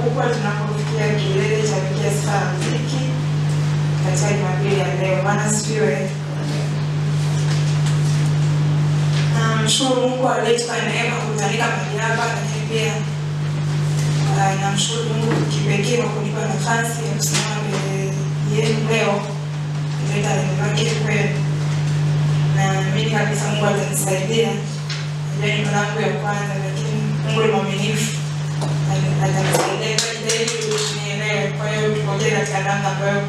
huko tunapofikia kilele cha wiki ya sifa ya muziki katika Jumapili ya leo. Bwana asifiwe. Namshukuru Mungu aliyetupa neema kukutanika mahali hapa, lakini pia namshukuru Mungu kipekee kwa kunipa nafasi ya kusimama mbele yenu leo kuleta neno lake kwenu. Na mimi kabisa Mungu atanisaidia. Ndio ni mlango ya kwanza, lakini Mungu ni mwaminifu. Atanisaidia ili nielewe. Kwa hiyo tupokee katika namna ambayo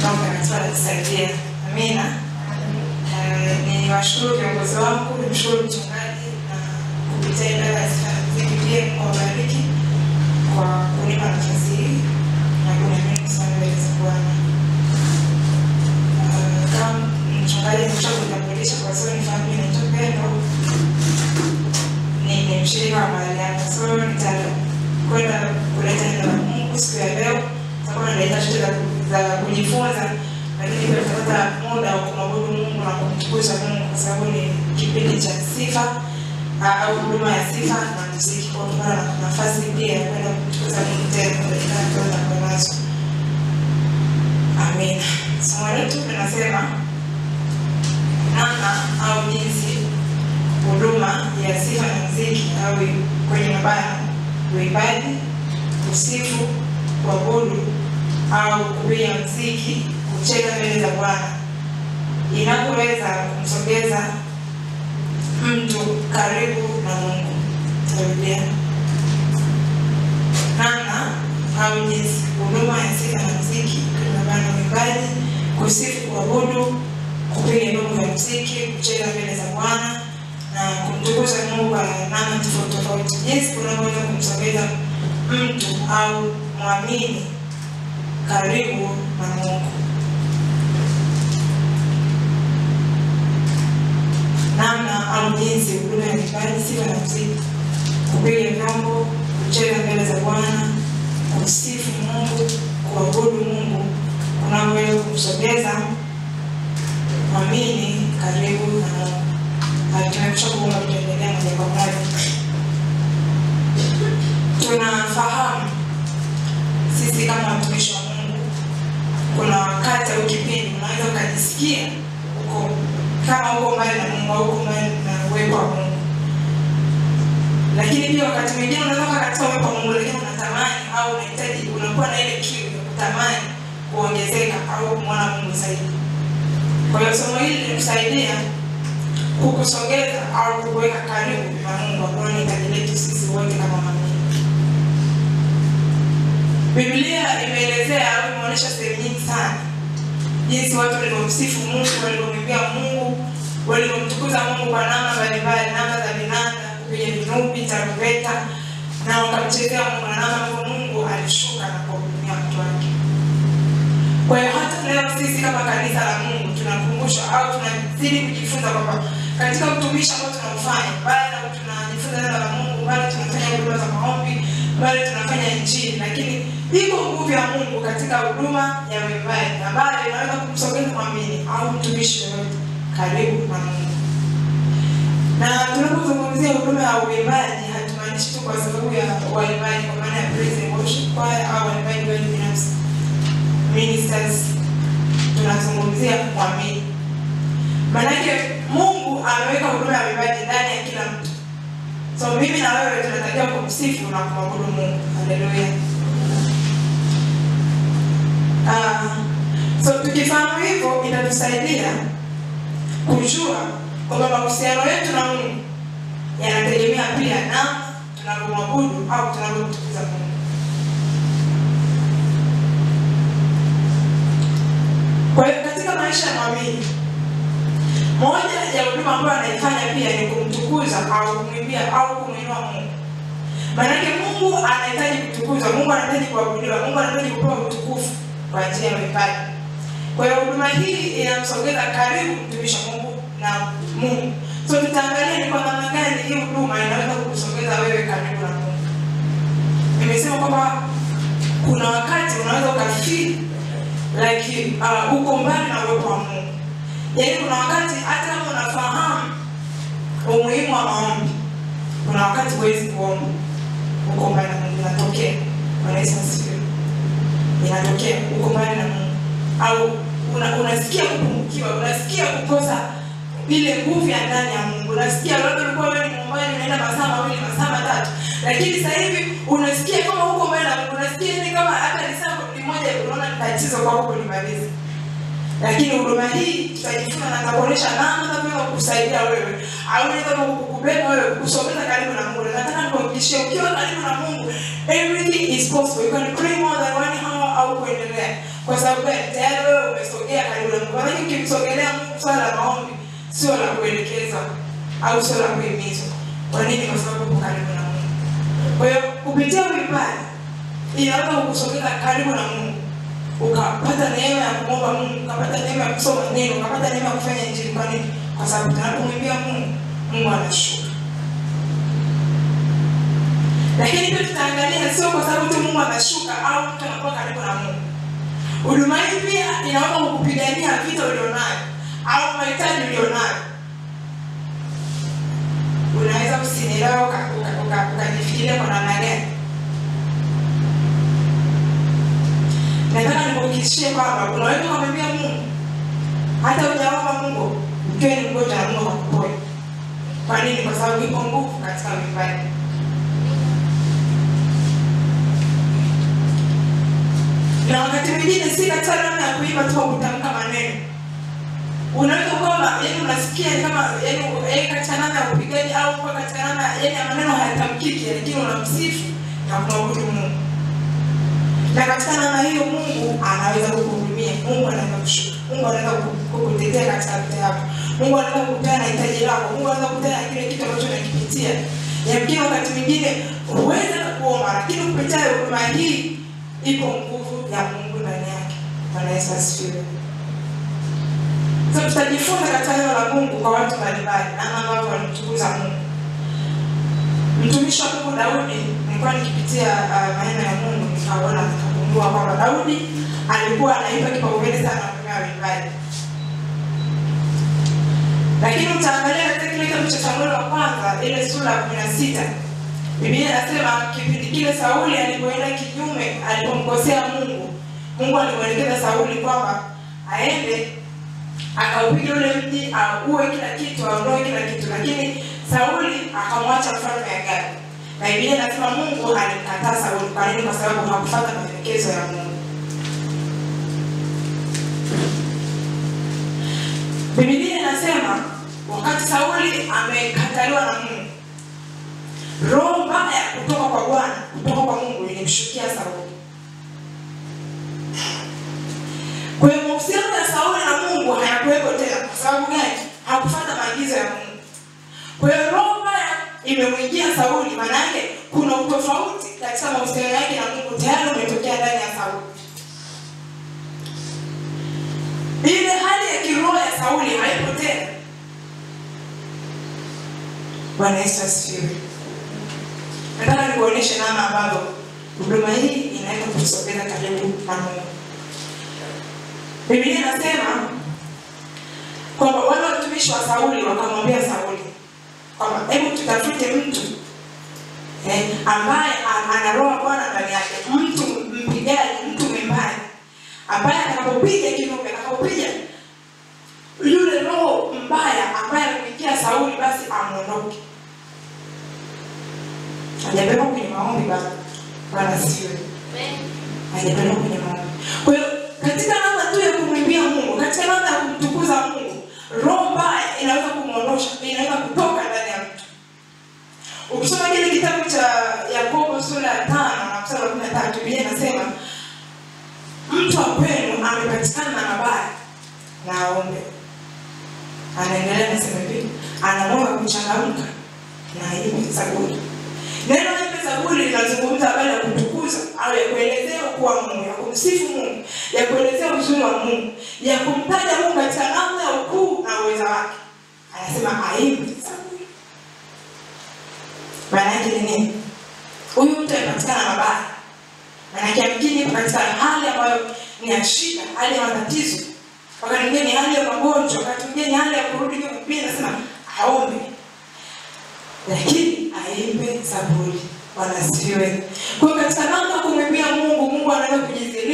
Mungu atatusaidia. Amina. Ni washukuru viongozi wangu, nimshukuru mchungaji na kupitia idara ya muziki pia Mungu awabariki kwa kunipa nafasi hii na kuniamini sana mbele za Bwana. Kama mchungaji nimeshakutambulisha kwa sababu ni familia yetu Pendo, ni mshirika wa mahali hapa. So nitakwenda kuleta neno la Mungu siku ya leo. Tutakuwa tunaleta shida za kujifunza, lakini pia tutapata muda wa kumwabudu Mungu na kumtukuza Mungu kwa sababu ni kipindi cha sifa au huduma ya sifa na muziki. Kwa tuna nafasi pia ya kwenda kumtukuza Mungu tena kwa nazo. Amina. Somo letu linasema namna au jinsi huduma ya sifa na muziki au kwenye mabaya uimbaji, kusifu, kuabudu au kupiga muziki, kucheza mbele za Bwana inapoweza kumsogeza mtu karibu na Mungu. Tarudia. Namna au jinsi huduma ya sifa na muziki kwenye mabaya uimbaji, kusifu, kuabudu, kupiga vyombo vya muziki, kucheza mbele za Bwana na kumtukuza Mungu kwa namna tofauti tofauti. Jinsi tunaweza kumsogeza mtu au muamini karibu na Mungu. Namna au jinsi huduma ya uimbaji, sifa na muziki, kupiga vyombo, kucheza mbele za Bwana, kusifu Mungu, kuabudu Mungu kunaweza kumsogeza muamini karibu na Mungu. Tunamshukuru Mungu tuendelea moja kwa moja. Tunafahamu sisi kama watumishi wa Mungu kuna wakati au kipindi unaweza kujisikia uko kama uko mbali na Mungu au uko mbali na uwepo wa Mungu. Lakini pia wakati mwingine unaweza katika uwepo wa Mungu lakini unatamani au unahitaji, unakuwa na ile kiu ya kutamani kuongezeka au kumwona Mungu zaidi. Kwa hiyo somo hili linakusaidia kukusogeza au kukuweka karibu na Mungu ambaye ni hitaji letu sisi wote kama waamini. Biblia imeelezea au imeonyesha sehemu nyingi sana jinsi watu walivyomsifu Mungu, walivyomwimbia Mungu, walivyomtukuza Mungu kwa namna mbalimbali, namna za vinanda, kupiga vinubi, tarumbeta, na wakamchezea Mungu na namna ambavyo Mungu alishuka na kuhudumia watu wake. Kwa hiyo hata leo sisi kama kanisa la Mungu tunakumbushwa au tunazidi kujifunza kwamba katika utumishi ambao tunaufanya, bali tunajifunza neno la Mungu, bali tunafanya huduma za maombi, bali tunafanya injili, lakini iko nguvu ya Mungu katika huduma ya uimbaji ambayo inaweza kumsogeza muamini au mtumishi yoyote karibu na Mungu. Na tunapozungumzia huduma ya uimbaji hatumaanishi tu kwa sababu ya waimbaji kwa maana ya praise and worship choir au waimbaji wa binafsi ministers, tunazungumzia muamini. Maanake Mungu ameweka huduma ya uimbaji ndani ya kila mtu. So mimi na wewe tunatakiwa kumsifu na kumwabudu Mungu. Haleluya. So tukifahamu hivyo itatusaidia kujua kwamba mahusiano yetu na Mungu yanategemea pia na tunapomwabudu au tunapomtukuza Mungu. Kwa hiyo katika maisha ya muamini, moja ya huduma ambayo anaifanya pia ni kumtukuza au kumwimbia au kumuinua Mungu. Maana Mungu anahitaji kutukuzwa, Mungu anahitaji kuabudiwa, Mungu anahitaji kupewa utukufu kwa njia ya uimbaji. Kwa hiyo huduma hii inamsogeza karibu mtumishi wa Mungu na Mungu. So tutaangalia ni kwa namna gani hii huduma inaweza kukusogeza wewe karibu na Mungu. Nimesema kwamba kuna wakati unaweza ukafeel like uko mbali na uwepo wa Mungu. Yaani kuna wakati hata kama unafahamu umuhimu wa maombi, kuna wakati huwezi kuomba uko mbali na Mungu. Inatokea Bwana Yesu asifiwe. Inatokea uko mbali na Mungu au unasikia kupungukiwa, unasikia kukosa ile nguvu ya ndani ya Mungu. Unasikia labda ulikuwa wewe ni mwombaji unaenda masaa mawili, masaa matatu, lakini sasa hivi unasikia kama uko mbali na Mungu. Unasikia ni kama hata lisako limoja unaona tatizo kwa huko limalize. Lakini huduma hii tutajifunza na kuonesha namna ya kukusaidia wewe au unaweza kukubeba wewe kusogeza karibu na Mungu. Nataka nikuhakikishie ukiwa karibu na Mungu, everything is possible. You can pray more than 1 hour au kuendelea. Kwa sababu tayari wewe umesogea karibu na Mungu. Kwa hiyo ukimsogelea Mungu swala la maombi sio la kuelekeza au sio la kuhimiza. Kwa nini? Kwa sababu uko karibu na Mungu. Kwa hiyo kupitia ibada inaweza kukusogeza karibu na Mungu. Ukapata neema ya kuomba Mungu, ukapata neema ya kusoma neno, ukapata neema ya kufanya injili. Kwa nini? Kwa sababu tunapomwimbia Mungu, Mungu anashuka. Lakini pia tutaangalia sio kwa sababu tu Mungu anashuka au mtu anakuwa karibu na Mungu. Huduma hii pia inaweza kukupigania vita ulionayo au mahitaji ulionayo. Unaweza usinielewa ukajifikiria kwa namna gani? Nataka nikuhakikishie kwamba unaweza kumwambia Mungu hata hujaomba Mungu ukiwa ni mgonjwa na Mungu akuponya. Kwa nini? Kwa sababu ipo nguvu katika ibada. Na wakati mwingine si katika namna ya kuimba tu kutamka maneno. Unaweza kuwa unasikia kama katika namna ya kupigaji au kwa katika namna maneno hayatamkiki, lakini unamsifu na kumwabudu Mungu. Na katika namna hiyo Mungu anaweza kukuhudumia, Mungu anaweza kushuka, Mungu anaweza kukutetea katika vita yako, Mungu anaweza kukutana na hitaji lako, Mungu anaweza kukutana na kile kitu ambacho unakipitia. Yamkini wakati mwingine huwezi kuomba, lakini kupitia huduma hii ipo nguvu ya Mungu ndani yake. Bwana Yesu asifiwe. Sasa tutajifunza katika neno la Mungu kwa watu mbalimbali na ambao wanamtukuza Mungu. Mtumishi wa Mungu Daudi, nilikuwa nikipitia maneno ya Mungu nikaona nikagundua kwamba Daudi alikuwa anaipa kipaumbele sana kwa ibada. Lakini utaangalia katika kile kitabu cha Samueli wa kwanza ile sura ya 16. Biblia inasema kipindi kile Sauli alipoenda kinyume, alipomkosea Mungu, Mungu alimwelekeza Sauli kwamba aende akaupiga ule mji, auwe kila kitu, aondoe kila kitu. Lakini Sauli akamwacha mfalme Agagi. Na Biblia inasema Mungu alimkataa Sauli. Kwa nini? Kwa sababu hakufuata maelekezo ya Mungu. Biblia inasema wakati Sauli amekataliwa na Mungu, roho mbaya kutoka kwa Bwana, kutoka kwa Mungu ilimshukia Sauli. Kwa hiyo mahusiano ya Sauli na Mungu hayakuwepo tena. Kwa sababu gani? Hakufuata maagizo ya Mungu. Kwa hiyo roho mbaya imemwingia Sauli. Maana yake kuna utofauti katika mahusiano yake na Mungu tayari umetokea ndani ya Sauli. Ile hali ya kiroho ya Sauli haipo tena. Bwana Yesu asifiwe. Nataka nikuoneshe namna ambavyo huduma hii inaweza kutusogeza karibu na Mungu. Biblia inasema kwamba wale watumishi wa Sauli wakamwambia Sauli kwamba hebu tutafute mtu ambaye ana roho Bwana ndani yake, mtu mpigaji, mtu mwimbaji ambaye atakapopiga kinume, atakapopiga yule roho mbaya ambaye anakuingia Sauli, basi amuondoke. Hajapelekwa kwenye maombi baba. Bwana asifiwe. Amen. Hajapelekwa kwenye maombi. Kwa hiyo katika namna tu ya kumwimbia Mungu, katika namna ya kumtukuza Mungu, roho mbaya inaweza kumuondosha, inaweza kutoka ndani ya mtu. Ukisoma kile kitabu cha Yakobo sura ya 5 na mstari wa 13, Biblia inasema mtu wa kwenu amepatikana na mabaya na aombe. Anaendelea nasema hivi, ana moyo wa kuchangamka na aibe zaburi. Neno aibe zaburi linazungumza habari ya kutukuza au ya kuelezea ukuu Mungu, ya kumsifu Mungu, ya kuelezea uzuri wa Mungu, ya kumtaja Mungu katika namna ya ukuu na uweza wake. Anasema aibe zaburi. Maana yake ni nini? Huyu mtu anapatikana na mabaya. Maana yake mkini katika hali ambayo ni ya shida, hali ya matatizo. Wakati mwingine ni hali ya magonjwa, wakati mwingine ni hali ya kurudi nyuma. Biblia inasema aombe, lakini aimbe zaburi. Bwana asifiwe. Kwa katika namna kumwimbia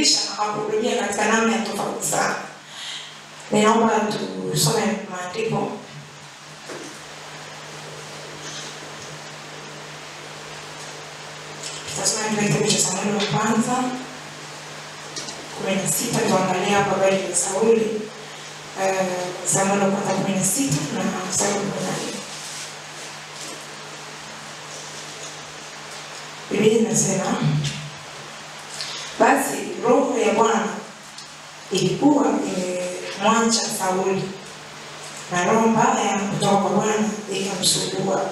akakulisha na akakuhudumia katika namna ya tofauti sana. Ninaomba tusome maandiko. Tutasoma kitabu cha Samueli wa kwanza 16, tuangalia hapa habari ya Sauli. Samueli wa kwanza 16 na Sauli 14. Biblia inasema, basi roho ya Bwana ilikuwa imemwacha Sauli, na roho mbaya kutoka kwa Bwana ikamsumbua.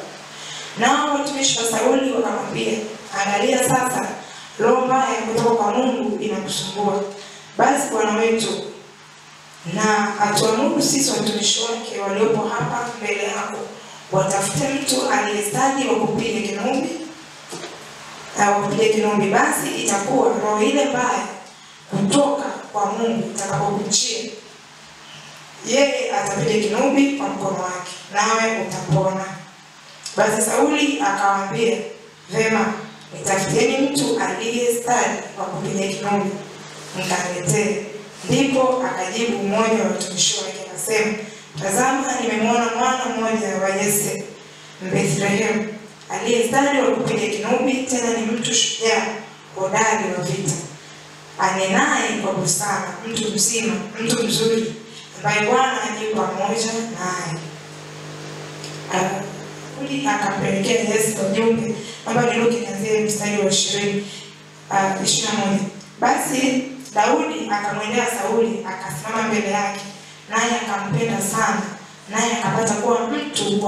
Nao watumishi wa Sauli wakamwambia, angalia sasa, roho mbaya kutoka kwa Mungu inakusumbua. Basi Bwana wetu na atuamuru sisi watumishi wake waliopo hapa mbele yako, watafute mtu aliyestadi wa kupiga kinubi, basi itakuwa roho ile mbaya kutoka kwa Mungu itakapokuchia, yeye atapiga kinubi kwa mkono wake, nawe utapona. Basi Sauli akawaambia, vema, nitafutieni mtu aliyestadi wa kupiga kinubi, mkaniletee. Ndipo akajibu mmoja wa watumishi wake akasema, tazama, nimemwona mwana mmoja wa Yese Mbethlehemu aliyestadi wa kupiga kinubi, tena ni mtu shujaa hodari wa vita, anenaye kwa busara, mtu mzima, mtu mzuri, ambaye Bwana yu pamoja naye. Akampelekea Yese ujumbe, ambaye Luka inaanzia mstari wa 21. Basi Daudi akamwendea Sauli, akasimama mbele yake, naye akampenda sana, naye akapata kuwa mtu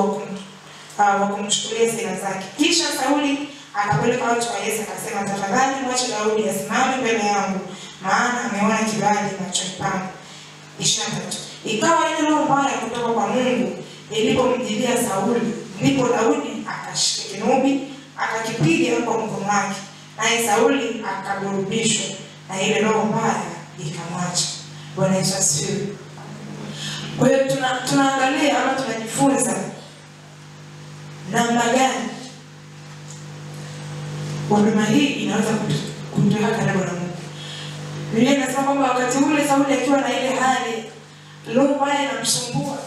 wa kumchukulia silaha zake. Kisha Sauli akapeleka watu wa Yese akasema, tafadhali mwache Daudi asimame mbele yangu, maana ameona kibali machoni pangu. 23. Ikawa ile roho mbaya kutoka kwa Mungu ilipomjilia Sauli, ndipo Daudi akashika kinubi akakipiga kwa mkono wake, naye Sauli akaburudishwa na ile roho mbaya ikamwacha. Bwana Yesu asifiwe. Kwa hiyo tunaangalia ama tunajifunza namna gani huduma hii inaweza kutuweka karibu na Mungu. Biblia inasema kwamba wakati ule Sauli akiwa na ile hali, roho mbaya inamsumbua,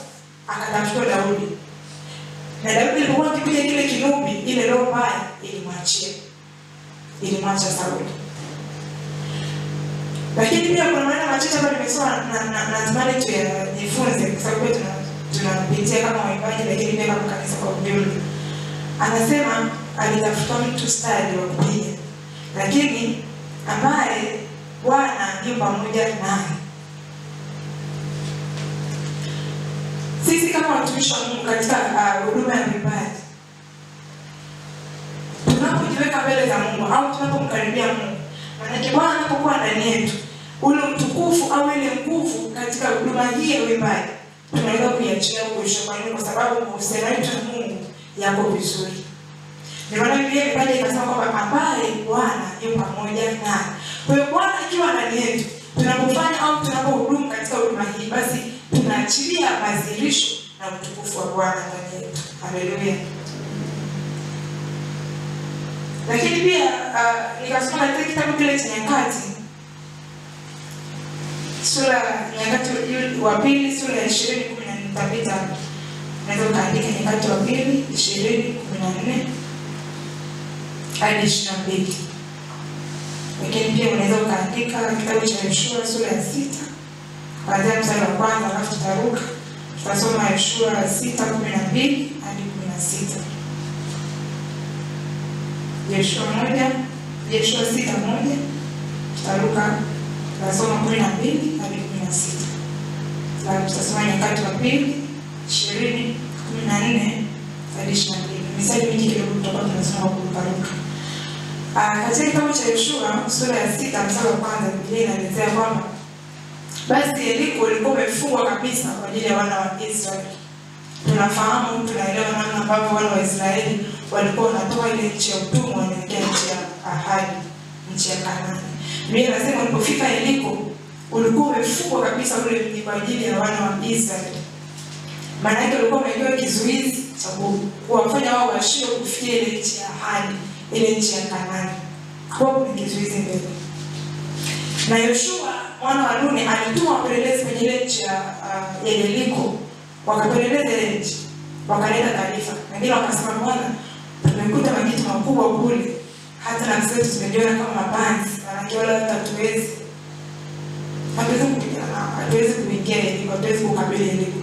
akatafuta Daudi. Na Daudi alipokuwa akipiga kile kinubi, ile roho mbaya ilimwacha Sauli. Lakini pia kuna maneno machache ambayo nimesoma na natamani tuyajifunze, kwa sababu tunapitia kama waimbaji, lakini pia kama kanisa kwa ujumla. Anasema alitafuta mtu stadi wa kupiga, lakini ambaye Bwana yu pamoja naye. Sisi kama watumishi wa Mungu katika huduma ya vipaji, tunapojiweka mbele za Mungu au tunapomkaribia Mungu, maana Bwana anapokuwa ndani yetu, ule utukufu au ile nguvu katika huduma hii ya vipaji tunaweza kuiachia kuishoka, kwa sababu mahusiano yetu na Mungu yako vizuri. Ndio maana Biblia vipaji inasema kwamba ambaye Bwana yu pamoja naye. Kwa hiyo Bwana akiwa ndani yetu, tunapofanya au tunapohudumu katika huduma hii, basi tunaachilia madhihirisho na utukufu wa Bwana ndani yetu. Haleluya. Lakini pia nikasoma katika kitabu kile cha Nyakati, Nyakati wa pili sura ya 20:14 tabita. Naweza kaandika Nyakati wa pili 20:14 hadi 22. Lakini pia unaweza kaandika kitabu cha Yoshua sura ya 6 kuanzia mstari wa kwanza, alafu tutaruka tutasoma Yoshua 6:12 hadi 16. Yoshua 6:1 tutaruka tutasoma 12 hadi 16. Alafu tutasoma Nyakati wa pili 20:14 hadi 22. Misali mingi kidogo tutakuwa tunasoma kuruka. Katika kitabu cha Yoshua sura ya 6 mstari wa kwanza, Biblia inaelezea kwamba basi Yeriko ulikuwa umefungwa kabisa kwa ajili ya wana wa Israeli. Tunafahamu, tunaelewa namna ambavyo wana wa Israeli walikuwa wanatoa ile nchi ya utumwa wanaelekea nchi ya ahadi, nchi ya Kanaani. Biblia inasema ulipofika Yeriko ulikuwa umefungwa kabisa ule mji kwa ajili ya wana wa Israeli. Maana yake ulikuwa umejua kizuizi cha kuwafanya wao washindwe kufikia ile nchi ya ahadi, ile nchi ya Kanaani. Kwa hiyo ni kizuizi mbele. Na Yoshua mwana wa Nuni alituma wapelelezi kwenye ile nchi ya Yeriko. Wakapeleleza ile nchi, wakaleta taarifa. Wengine wakasema, Bwana, tumekuta majitu makubwa kule, hata na sisi tumejiona kama mapanzi, maana wala hatuwezi. Hatuwezi kuingia Yeriko, hatuwezi kukabili Yeriko.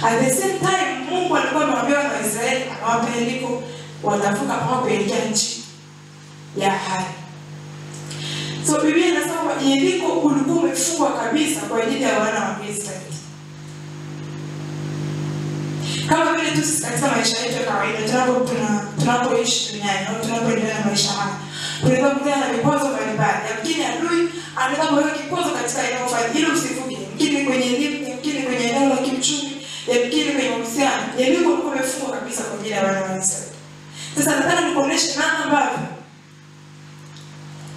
At the same time, Mungu alikuwa amewaambia wana wa Israeli, akawapa Yeriko, watavuka mpaka kuelekea nchi ya ahadi. So Biblia inasema Yeriko ulikuwa umefungwa kabisa kwa ajili ya wana wa Israeli. Kama vile tu katika maisha yetu ya kawaida tunapoishi duniani au tunapoendelea na maisha haya, tunaweza kukutana na vikwazo mbalimbali. Lakini adui anataka kuweka kikwazo katika eneo fulani ili usivuke. Mkini kwenye elimu, mkini kwenye eneo la kiuchumi, mkini kwenye mahusiano. Yeriko ulikuwa umefungwa kabisa kwa ajili ya wana wa Israeli. Sasa nataka nikuoneshe namna ambavyo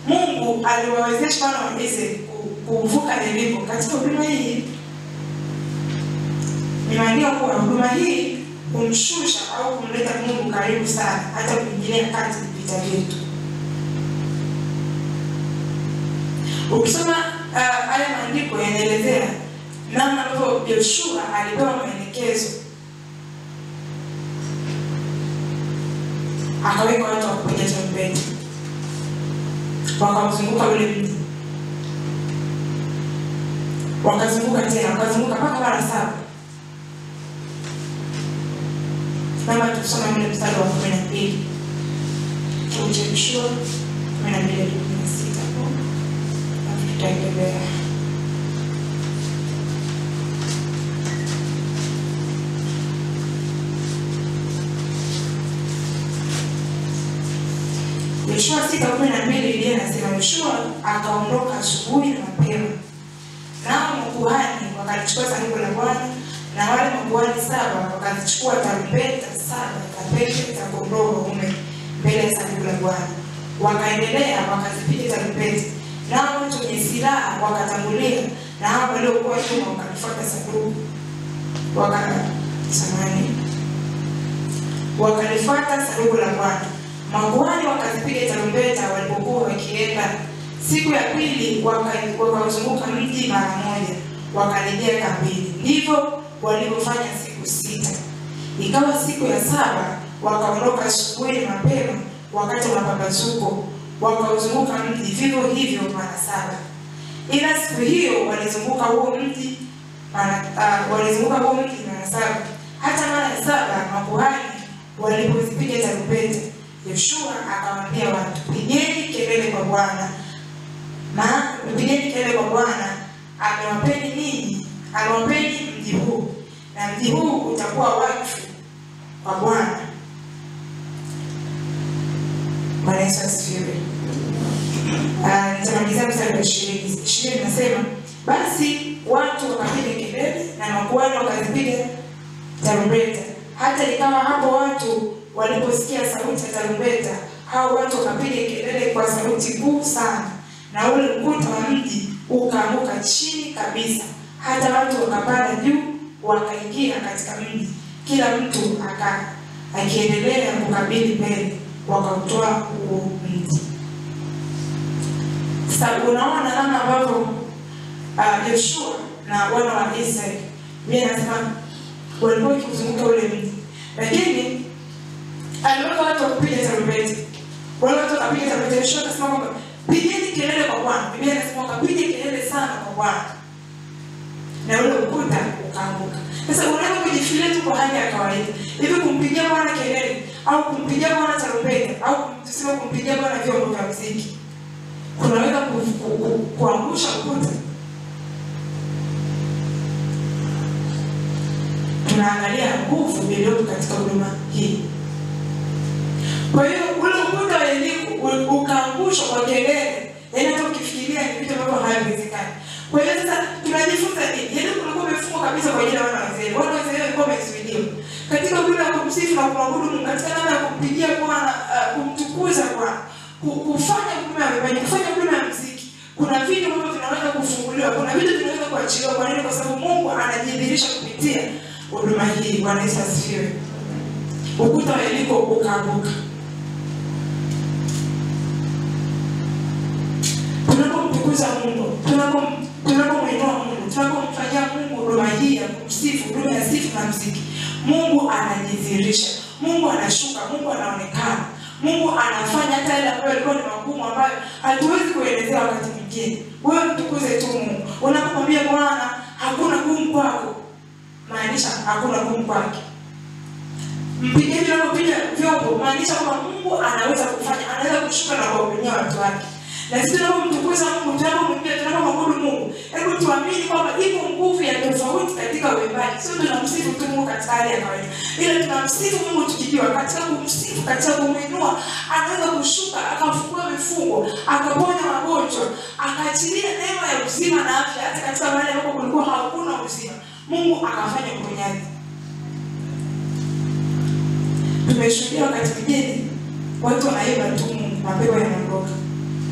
Mungu aliwawezesha wana wa Israeli kuvuka Yeriko katika huduma hii. Nimeandika kuwa huduma hii kumshusha au kumleta Mungu karibu sana, hata kuingilia kati vita vyetu. Ukisoma haya maandiko yanaelezea namna ambavyo Yoshua alipewa maelekezo, akaweka watu wa kupiga tarumbeta, wakazunguka ule mji, wakazunguka tena, wakazunguka mpaka mara 7. Kama tusoma ule mstari wa 12, Yoshua 12:16, na tutaendelea. Yoshua 6:12 Biblia inasema Yoshua akaondoka asubuhi na mapema. Nao makuhani wakalichukua sanduku la Bwana, na wale makuhani 7 wakazichukua tarumbeta 7 za pekee za kondoo waume mbele ya sanduku la Bwana. Wakaendelea wakazipiga tarumbeta. Nao watu wenye silaha wakatangulia, na hao waliokuwa nyuma wakalifuata sanduku. Wakalifuata sanduku la Bwana. Makuhani wakazipiga tarumbeta walipokuwa wakienda. Siku ya pili wakauzunguka mji mara moja, wakarejea kambini. Ndivyo walivyofanya siku 6. Ikawa siku ya 7 wakaondoka asubuhi mapema wakati wa mapambazuko, wakauzunguka mji vivyo hivyo mara 7. Ila siku hiyo walizunguka huo mji mara 7. Hata mara 7 makuhani walipozipiga tarumbeta, Yoshua akawaambia watu, pigeni kelele kwa Bwana. Pigeni kelele kwa Bwana, amewapeni ninyi, amewapeni mji huu, na mji huu utakuwa wakfu kwa Bwana. Bwana Yesu asifiwe. Nitamalizia mstari wa 20 nasema, basi watu wakapiga kelele na makuhani wakazipiga tarumbeta. Hata ikawa hapo watu waliposikia sauti ya tarumbeta, hao watu wakapiga kelele kwa sauti kuu sana, na ule ukuta wa mji ukaanguka chini kabisa. Hata watu wakapanda juu wakaingia katika mji, kila mtu akiendelea kukabili mbele, wakautoa huo mji. Sasa unaona namna ambavyo Yoshua na wana wa Israeli wanasema walikuwa wakizunguka ule mji, lakini aliweka watu kupiga tarumbeta. Wale watu wakapiga tarumbeta. Yoshua akasema kwamba pigeni kelele kwa Bwana. Biblia inasema wakapiga kelele sana kwa Bwana, na ule ukuta ukaanguka. Sasa unaweza kujifikiria tu kwa hali ya kawaida, hivi kumpigia Bwana kelele au kumpigia Bwana tarumbeta au tuseme kumpigia Bwana vyombo vya muziki kunaweza kuangusha ukuta? Tunaangalia nguvu iliyopo katika huduma hii. Kwa hiyo ule ukuta wa Yeriko ukaangushwa kwa kelele, yaani hata ukifikiria ni vitu ambavyo haviwezekani. Kwa hiyo sasa tunajifunza nini? Yeriko ulikuwa umefungwa kabisa kwa ajili ya wana wa Israeli. Wana wa Israeli walikuwa wamezuiliwa katika huduma ya kumsifu na kumwabudu Mungu, katika namna ya kumpigia Bwana, kumtukuza Bwana, kufanya huduma ya ibada, kufanya huduma ya muziki. Kuna vitu ambavyo vinaweza kufunguliwa, kuna vitu vinaweza kuachiliwa. Kwa nini? Kwa sababu Mungu anajidhihirisha kupitia huduma hii. Bwana Yesu asifiwe. Ukuta wa Yeriko ukaanguka. Tunapomtukuza tunapomtukuza Mungu, tunapomwinua Mungu, tunapomfanyia Mungu huduma hii ya kumsifu, huduma ya sifa na muziki, Mungu anajidhihirisha, Mungu anashuka, Mungu anaonekana, Mungu anafanya hata yale ambayo yalikuwa ni magumu ambayo hatuwezi kuelezea wakati mwingine. Wewe mtukuze tu Mungu. Unapomwambia Bwana hakuna gumu kwako, maanisha hakuna gumu kwake. Mpigaji anapopiga vyombo, maanisha kwamba Mungu anaweza kufanya, anaweza kushuka na kuwahudumia watu wake. Na sisi tunapomtukuza Mungu, tunapomwabudu Mungu, hebu tuamini kwamba ipo nguvu ya tofauti katika uimbaji. Sio tunamsifu tu Mungu katika hali ya kawaida, ila tunamsifu Mungu tukijua katika kumsifu, katika kumwinua, anaweza kushuka akafungua vifungo, akaponya magonjwa, akaachilia neema ya uzima na afya hata katika mahali ambapo kulikuwa hakuna uzima. Mungu akafanya uponyaji. Tumeshuhudia wakati mwingine watu wanaimba tu Mungu, mapepo yanaondoka,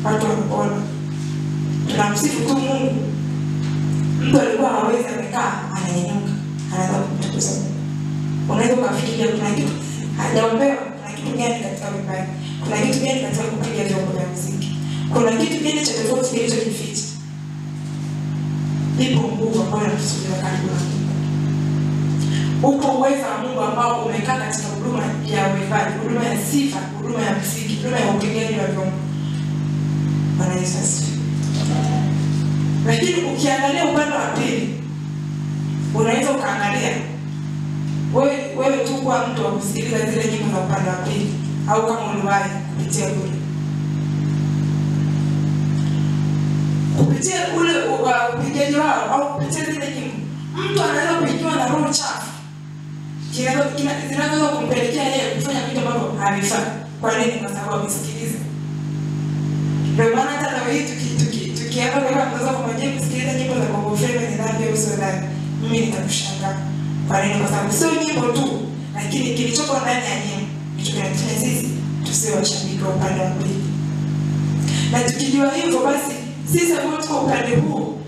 watu wanapona. Tunamsifu tu Mungu. Mtu alikuwa hawezi amekaa, ananyanyuka, anaanza kumtukuza Mungu. Unaweza kufikiria kuna kitu hajaombewa, kuna kitu gani katika uimbaji? Kuna kitu gani katika kupiga vyombo vya muziki? Kuna kitu gani cha tofauti kilichojificha? Ipo nguvu ambayo inatusudia karibu na Mungu. Upo uwezo wa Mungu ambao umekaa katika huduma ya uimbaji, huduma ya sifa, huduma ya muziki, huduma ya upigaji wa vyombo. Bwana Yesu asifiwe. Lakini ukiangalia upande wa pili, unaweza ukaangalia wewe tu kwa mtu wa kusikiliza zile nyimbo za upande wa pili, au kama uliwahi kupitia kule. Kupitia ule upigaji wao au kupitia zile nyimbo, mtu anaweza kuingiwa na roho chafu. Zinaweza kumpelekea yeye kufanya vitu ambavyo havifai. Kwa nini? Kwa sababu amesikiliza. Ndio maana hata leo hii tukianza kwa kwanza kumwambia kusikiliza nyimbo za Bongo Flava ni dhambi au sio dhambi, mimi nitakushangaa. Kwa nini? Kwa sababu sio nyimbo tu, lakini kilichoko ndani ya nyimbo ndicho kinatufanya sisi tusiwe washabiki wa upande wa pili. Na tukijua hivyo, basi sisi ambao tuko upande huu,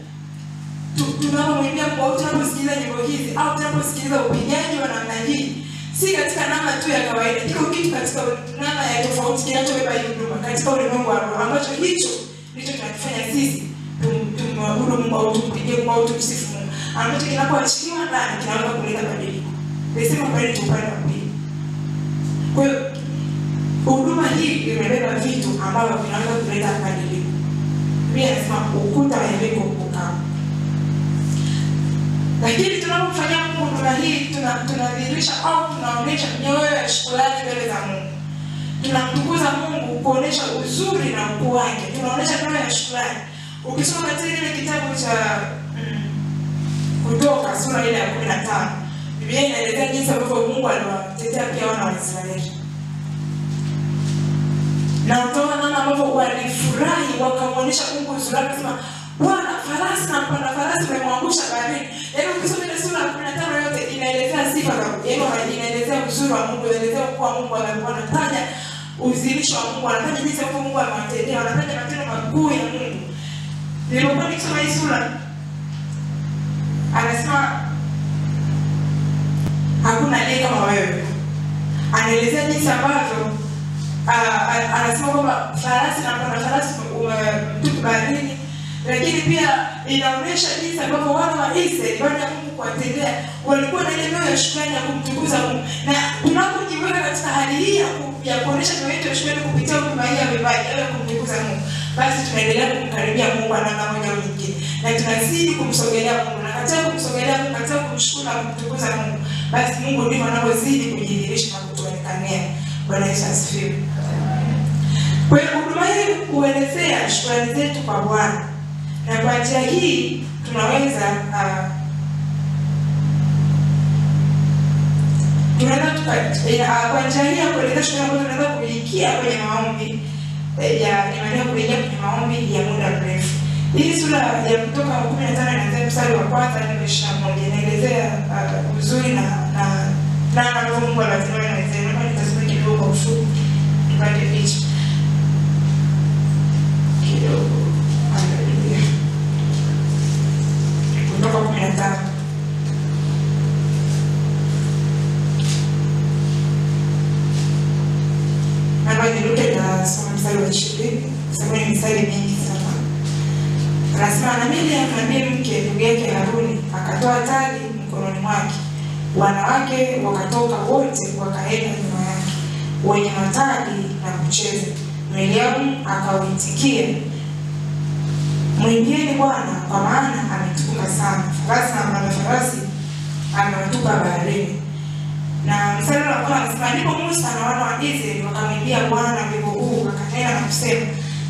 tunapomwimbia Mungu, tunaposikiliza nyimbo hizi au tunaposikiliza upigaji wa namna hii, si katika namna tu ya kawaida, kiko kitu katika namna ya tofauti kinachobeba hii huduma katika ulimwengu wa roho, ambacho hicho ndicho kinatufanya sisi tumwabudu Mungu au tumpigie Mungu au tumsifu Mungu, ambacho kinapoachiliwa ndani kinaweza kuleta badiliko. Nisema bali tupande wa pili. Kwa hiyo huduma hii imebeba vitu ambavyo vinaweza kuleta badiliko. Biblia inasema ukuta wa Yeriko ukaanguka. Lakini tunapofanya Mungu huduma hii, tunadhihirisha au tunaonyesha mioyo ya shukrani mbele za Mungu. Tunamtukuza Mungu kuonesha uzuri na ukuu wake. Tunaonesha mioyo ya shukrani. Ukisoma katika ile kitabu cha Kutoka sura ile ya 15, Biblia inaelezea jinsi ambavyo Mungu aliwatetea pia wana wa Israeli. Na utaona namna ambavyo walifurahi wakamuonesha Mungu uzuri wake, akasema Bwana farasi na mpanda farasi umemwangusha baharini. Yaani ukisoma ile sura ya 15 yote inaelezea sifa za Mungu. Yaani inaelezea uzuri wa Mungu, inaelezea kwa Mungu anataja uzilisho wa Mungu, anataja jinsi ambavyo Mungu amewatendea, anataja matendo makuu ya Mungu. Nilipokuwa nikisoma hii sura, anasema hakuna aliye kama wewe. Anaelezea jinsi ambavyo anasema kwamba farasi na mpanda farasi umemtupa baharini. Lakini pia inaonyesha jinsi ambavyo wana wa Israeli baada ya Mungu kuwatendea walikuwa na ile mioyo ya shukrani ya kumtukuza Mungu. Na tunapojiweka katika hali hii ya kuonesha mioyo yetu ya shukrani kupitia huduma hii ya uimbaji ya kumtukuza Mungu, basi tunaendelea kumkaribia Mungu kwa namna moja au nyingine, na tunazidi kumsogelea Mungu. Na katika kumsogelea Mungu, katika kumshukuru na kumtukuza Mungu, basi Mungu ndivyo anapozidi kujidhihirisha na kutuonekania. Bwana Yesu asifiwe. Kwa hiyo huduma hii huelezea shukrani zetu kwa Bwana. Na kwa njia hii tunaweza kwa njia hii ya kueleza shukrani ambazo tunaweza kuingia kwenye maombi ya muda mrefu. Hii sura ya Kutoka 15 inaanzia mstari wa 1 hadi 21 inaelezea uzuri na ambavyo Mungu anatenda na Israeli. Naomba nitasome kidogo kwa ufupi tupate picha kidogo. Kutoka 15. Hapa niruke na soma mstari wa 20. Sasa ni mstari mingi sana. Anasema na Miriam nabii mke ndugu yake Haruni akatoa taji mkononi mwake. Wanawake wakatoka wote wakaenda nyuma yake wenye mataji na kucheza. Miriam akawaitikia, mwimbieni Bwana kwa maana ametukuka sana. Farasi na mpanda farasi amewatupa baharini. Na mstari wa kwanza anasema ndipo Musa na wana wa Israeli wakamwimbia Bwana wimbo huu, wakanena na kusema,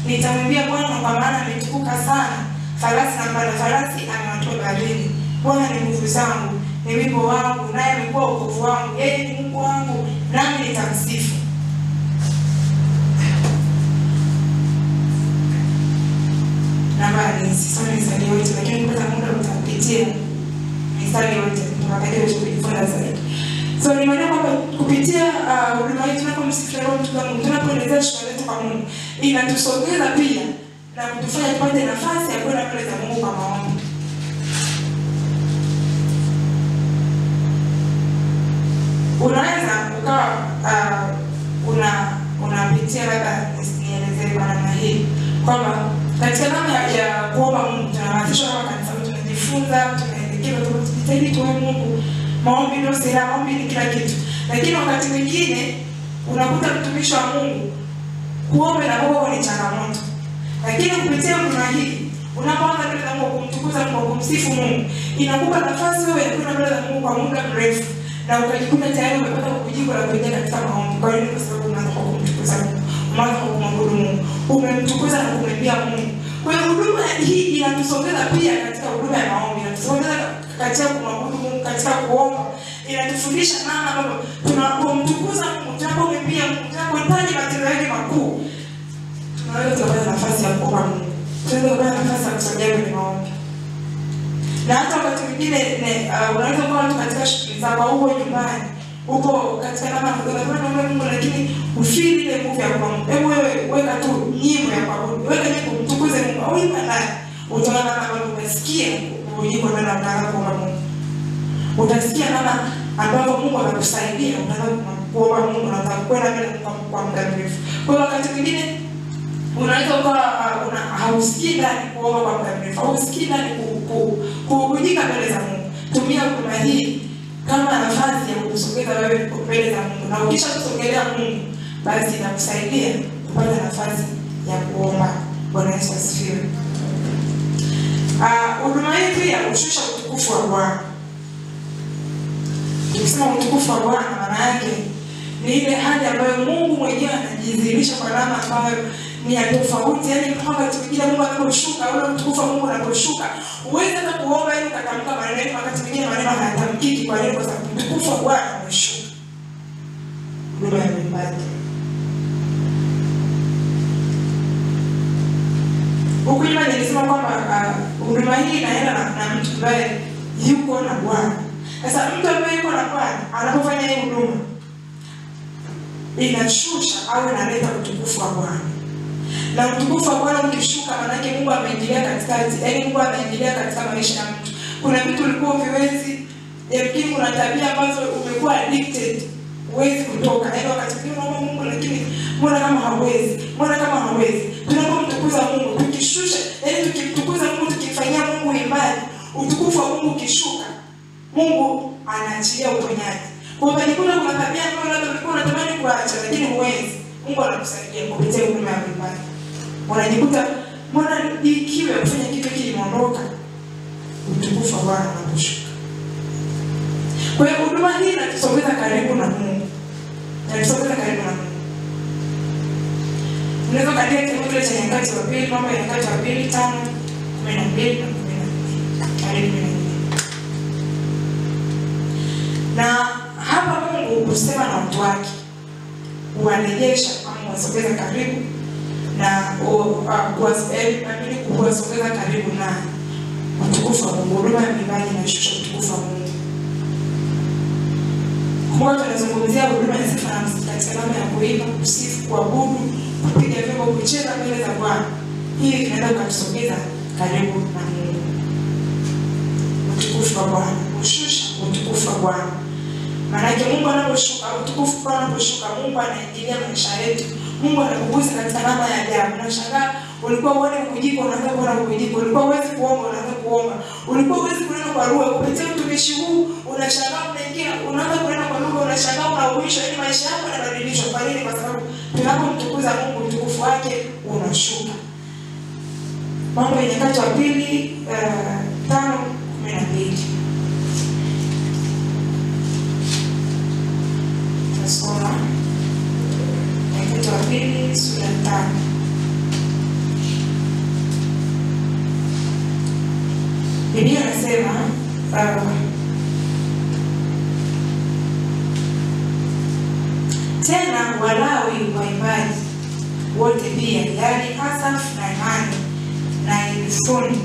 nitamwimbia Bwana kwa maana ametukuka sana. Farasi na mpanda farasi amewatupa baharini. Bwana ni nguvu zangu, ni wimbo wangu, naye amekuwa wokovu wangu. Yeye ni Mungu wangu, nami nitamsifu. Nambari sisoni mistari yote, lakini kupata muda utapitia mistari yote tunapata kujifunza zaidi. So ni maana kwamba kupitia huduma hii tunapomsikia Roho Mtakatifu, tunapoelezea shukrani zetu kwa Mungu, inatusogeza pia na kutufanya tupate nafasi ya kwenda mbele za Mungu kwa maombi. Unaweza ukawa unapitia labda nielezee kwa namna hii kwamba katika namna ya kuomba Mungu tunaanzisha kama kanisa, tunajifunza, tunaelekezwa, tunajitahidi tuwe Mungu. Maombi ndio sera, maombi ni kila kitu. Lakini wakati mwingine unakuta mtumishi wa Mungu kuomba na Mungu ni changamoto. Lakini kupitia huduma hii unapoanza mbele za Mungu kumtukuza Mungu, kumsifu Mungu, inakupa nafasi wewe ya kwenda mbele za Mungu kwa muda mrefu na ukajikuta tayari umepata kujibu la kuingia katika maombi. Kwa hiyo kwa sababu unaanza kwa kumtukuza Mungu, unaanza kwa kumwabudu Mungu, umemtukuza na kumwimbia Mungu. Kwa hiyo huduma hii inatusogeza pia katika huduma ya maombi, inatusogeza katika kumwabudu Mungu, katika kuomba. Inatufundisha namna ambavyo tunapomtukuza Mungu, tunapomwimbia Mungu, tunapotaja matendo yake makuu, tunaweza kupata nafasi ya kuomba Mungu. Tunaweza kupata nafasi ya kusogea kwenye maombi. Na hata wakati mwingine unaweza kuwa mtu katika shughuli zako au uko nyumbani, uko katika namna ya Mungu, lakini ufili ile nguvu ya kuomba. Hebu wewe weka tu nyimbo ya kuabudu, weka nyimbo kumtukuze Mungu au imba naye. Utaona kama unasikia uko ndani ya kuomba Mungu. Utasikia namna ambavyo Mungu anakusaidia, unataka kuomba Mungu, unataka kwenda mbele kwa muda mrefu. Kwa hiyo wakati mwingine unaweza kuwa hausikii ndani kuomba kwa muda mrefu, hausikii ndani kujika mbele za Mungu. Tumia huduma hii kama nafasi ya kusogeza wewe mbele za Mungu, na ukisha kusogelea Mungu basi inakusaidia kupata nafasi ya kuomba. Bwana Yesu asifiwe. Huduma hii pia hushusha utukufu wa Bwana. Tukisema utukufu wa Bwana maana yake ni ile hali ambayo Mungu mwenyewe anajidhihirisha kwa namna ambayo ni ya tofauti. Yaani wakati mwingine Mungu anaposhuka, ule utukufu wa Mungu unaposhuka, uweze hata kuomba ili ukatamka maneno, wakati mwingine maneno hayatamkiki kwa nini? Kwa sababu utukufu wa Bwana umeshuka. Ndio yamebaki. Huko nyuma nilisema kwamba huduma hii inaenda na mtu ambaye yuko na Bwana. Sasa mtu ambaye yuko na Bwana anapofanya hii huduma inashusha au inaleta utukufu wa Bwana. Na utukufu wa Bwana ukishuka maana yake Mungu ameingilia katikati, yaani Mungu ameingilia katika maisha ya mtu. Kuna vitu ulikuwa viwezi, lakini kuna tabia ambazo umekuwa addicted, huwezi kutoka. Yaani wakati mwingine unaomba Mungu lakini mbona kama hawezi. Tunapomtukuza Mungu, tukishusha, yaani tukimtukuza Mungu, tukifanyia Mungu ibada, utukufu wa Mungu ukishuka, Mungu anaachilia uponyaji. Kwa hiyo kuna tabia ambayo labda ulikuwa unatamani kuacha lakini huwezi. Mungu anakusaidia kupitia huduma ya ibada. Unajikuta mbona ikiwa kufanya kitu kimeondoka, utukufu wa Bwana unashuka. Kwa hiyo huduma hii inatusogeza karibu na Mungu. Unaweza kadia kile cha Nyakati wa Pili, mambo ya Nyakati wa Pili 5:12 na 14. Na hapa Mungu husema na watu wake, huwarejesha ama wasogeza karibu na kuwasogeza karibu na utukufu wa Mungu. Huduma ya ibada inashusha utukufu wa Mungu. Kwa tunazungumzia huduma ya sifa na muziki katika namna ya kuimba, kusifu, kuabudu, kupiga vyombo, kucheza mbele za Bwana. Hii inaenda kutusogeza karibu na Mungu. Utukufu wa Bwana, ushusha utukufu wa Bwana. Maana yake Mungu anaposhuka, utukufu wa Bwana anaposhuka, Mungu anaingilia maisha yetu Mungu anakugusa katika namna ya ajabu. Unashangaa ulikuwa uone kujiko unaanza kuona kujiko, ulikuwa huwezi kuomba unaanza kuomba, ulikuwa huwezi kunena kwa lugha, kupitia utumishi huu unashangaa unaingia unaanza kunena kwa lugha, unashangaa unauishwa, ili maisha yako yanabadilishwa. Kwa nini? Kwa sababu tunapomtukuza Mungu utukufu wake unashuka. Mambo ya Nyakati wa Pili 5:12. Tasoma Nyakati wa Pili sura 5. Biblia inasema tena Walawi waimbaji wote pia, yaani Asaf na Hemani na Yedutuni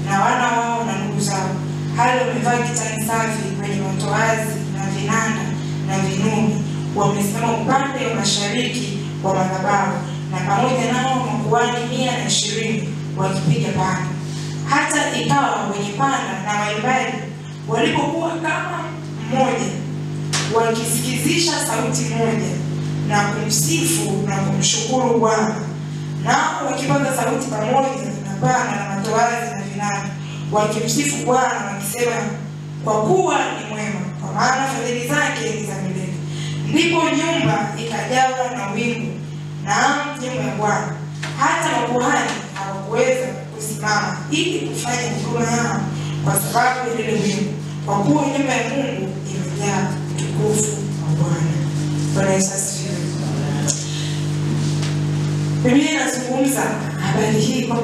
na wana wao na ndugu zao, hali wamevaa kitani safi kwenye matoazi na vinanda na vinubi, wamesimama upande wa mashariki wa madhabahu, na pamoja nao makuhani 120 wakipiga panda. Hata ikawa wenye panda na waimbaji walipokuwa kama mmoja, wakisikizisha sauti moja na kumsifu na kumshukuru Bwana, nao wakipaza sauti pamoja na panda na matoazi na vinanda, wakimsifu Bwana wakisema, kwa kuwa ni mwema, kwa maana fadhili zake ni za milele. Ndipo nyumba ikajawa na wingu, na nyumba ya Bwana, hata makuhani hawakuweza kusimama ili kufanya huduma yao kwa sababu ya lile wingu, kwa kuwa nyumba ya Mungu imejaa utukufu wa Bwana. Bwana Yesu asifiwe. Biblia inazungumza habari hii kwa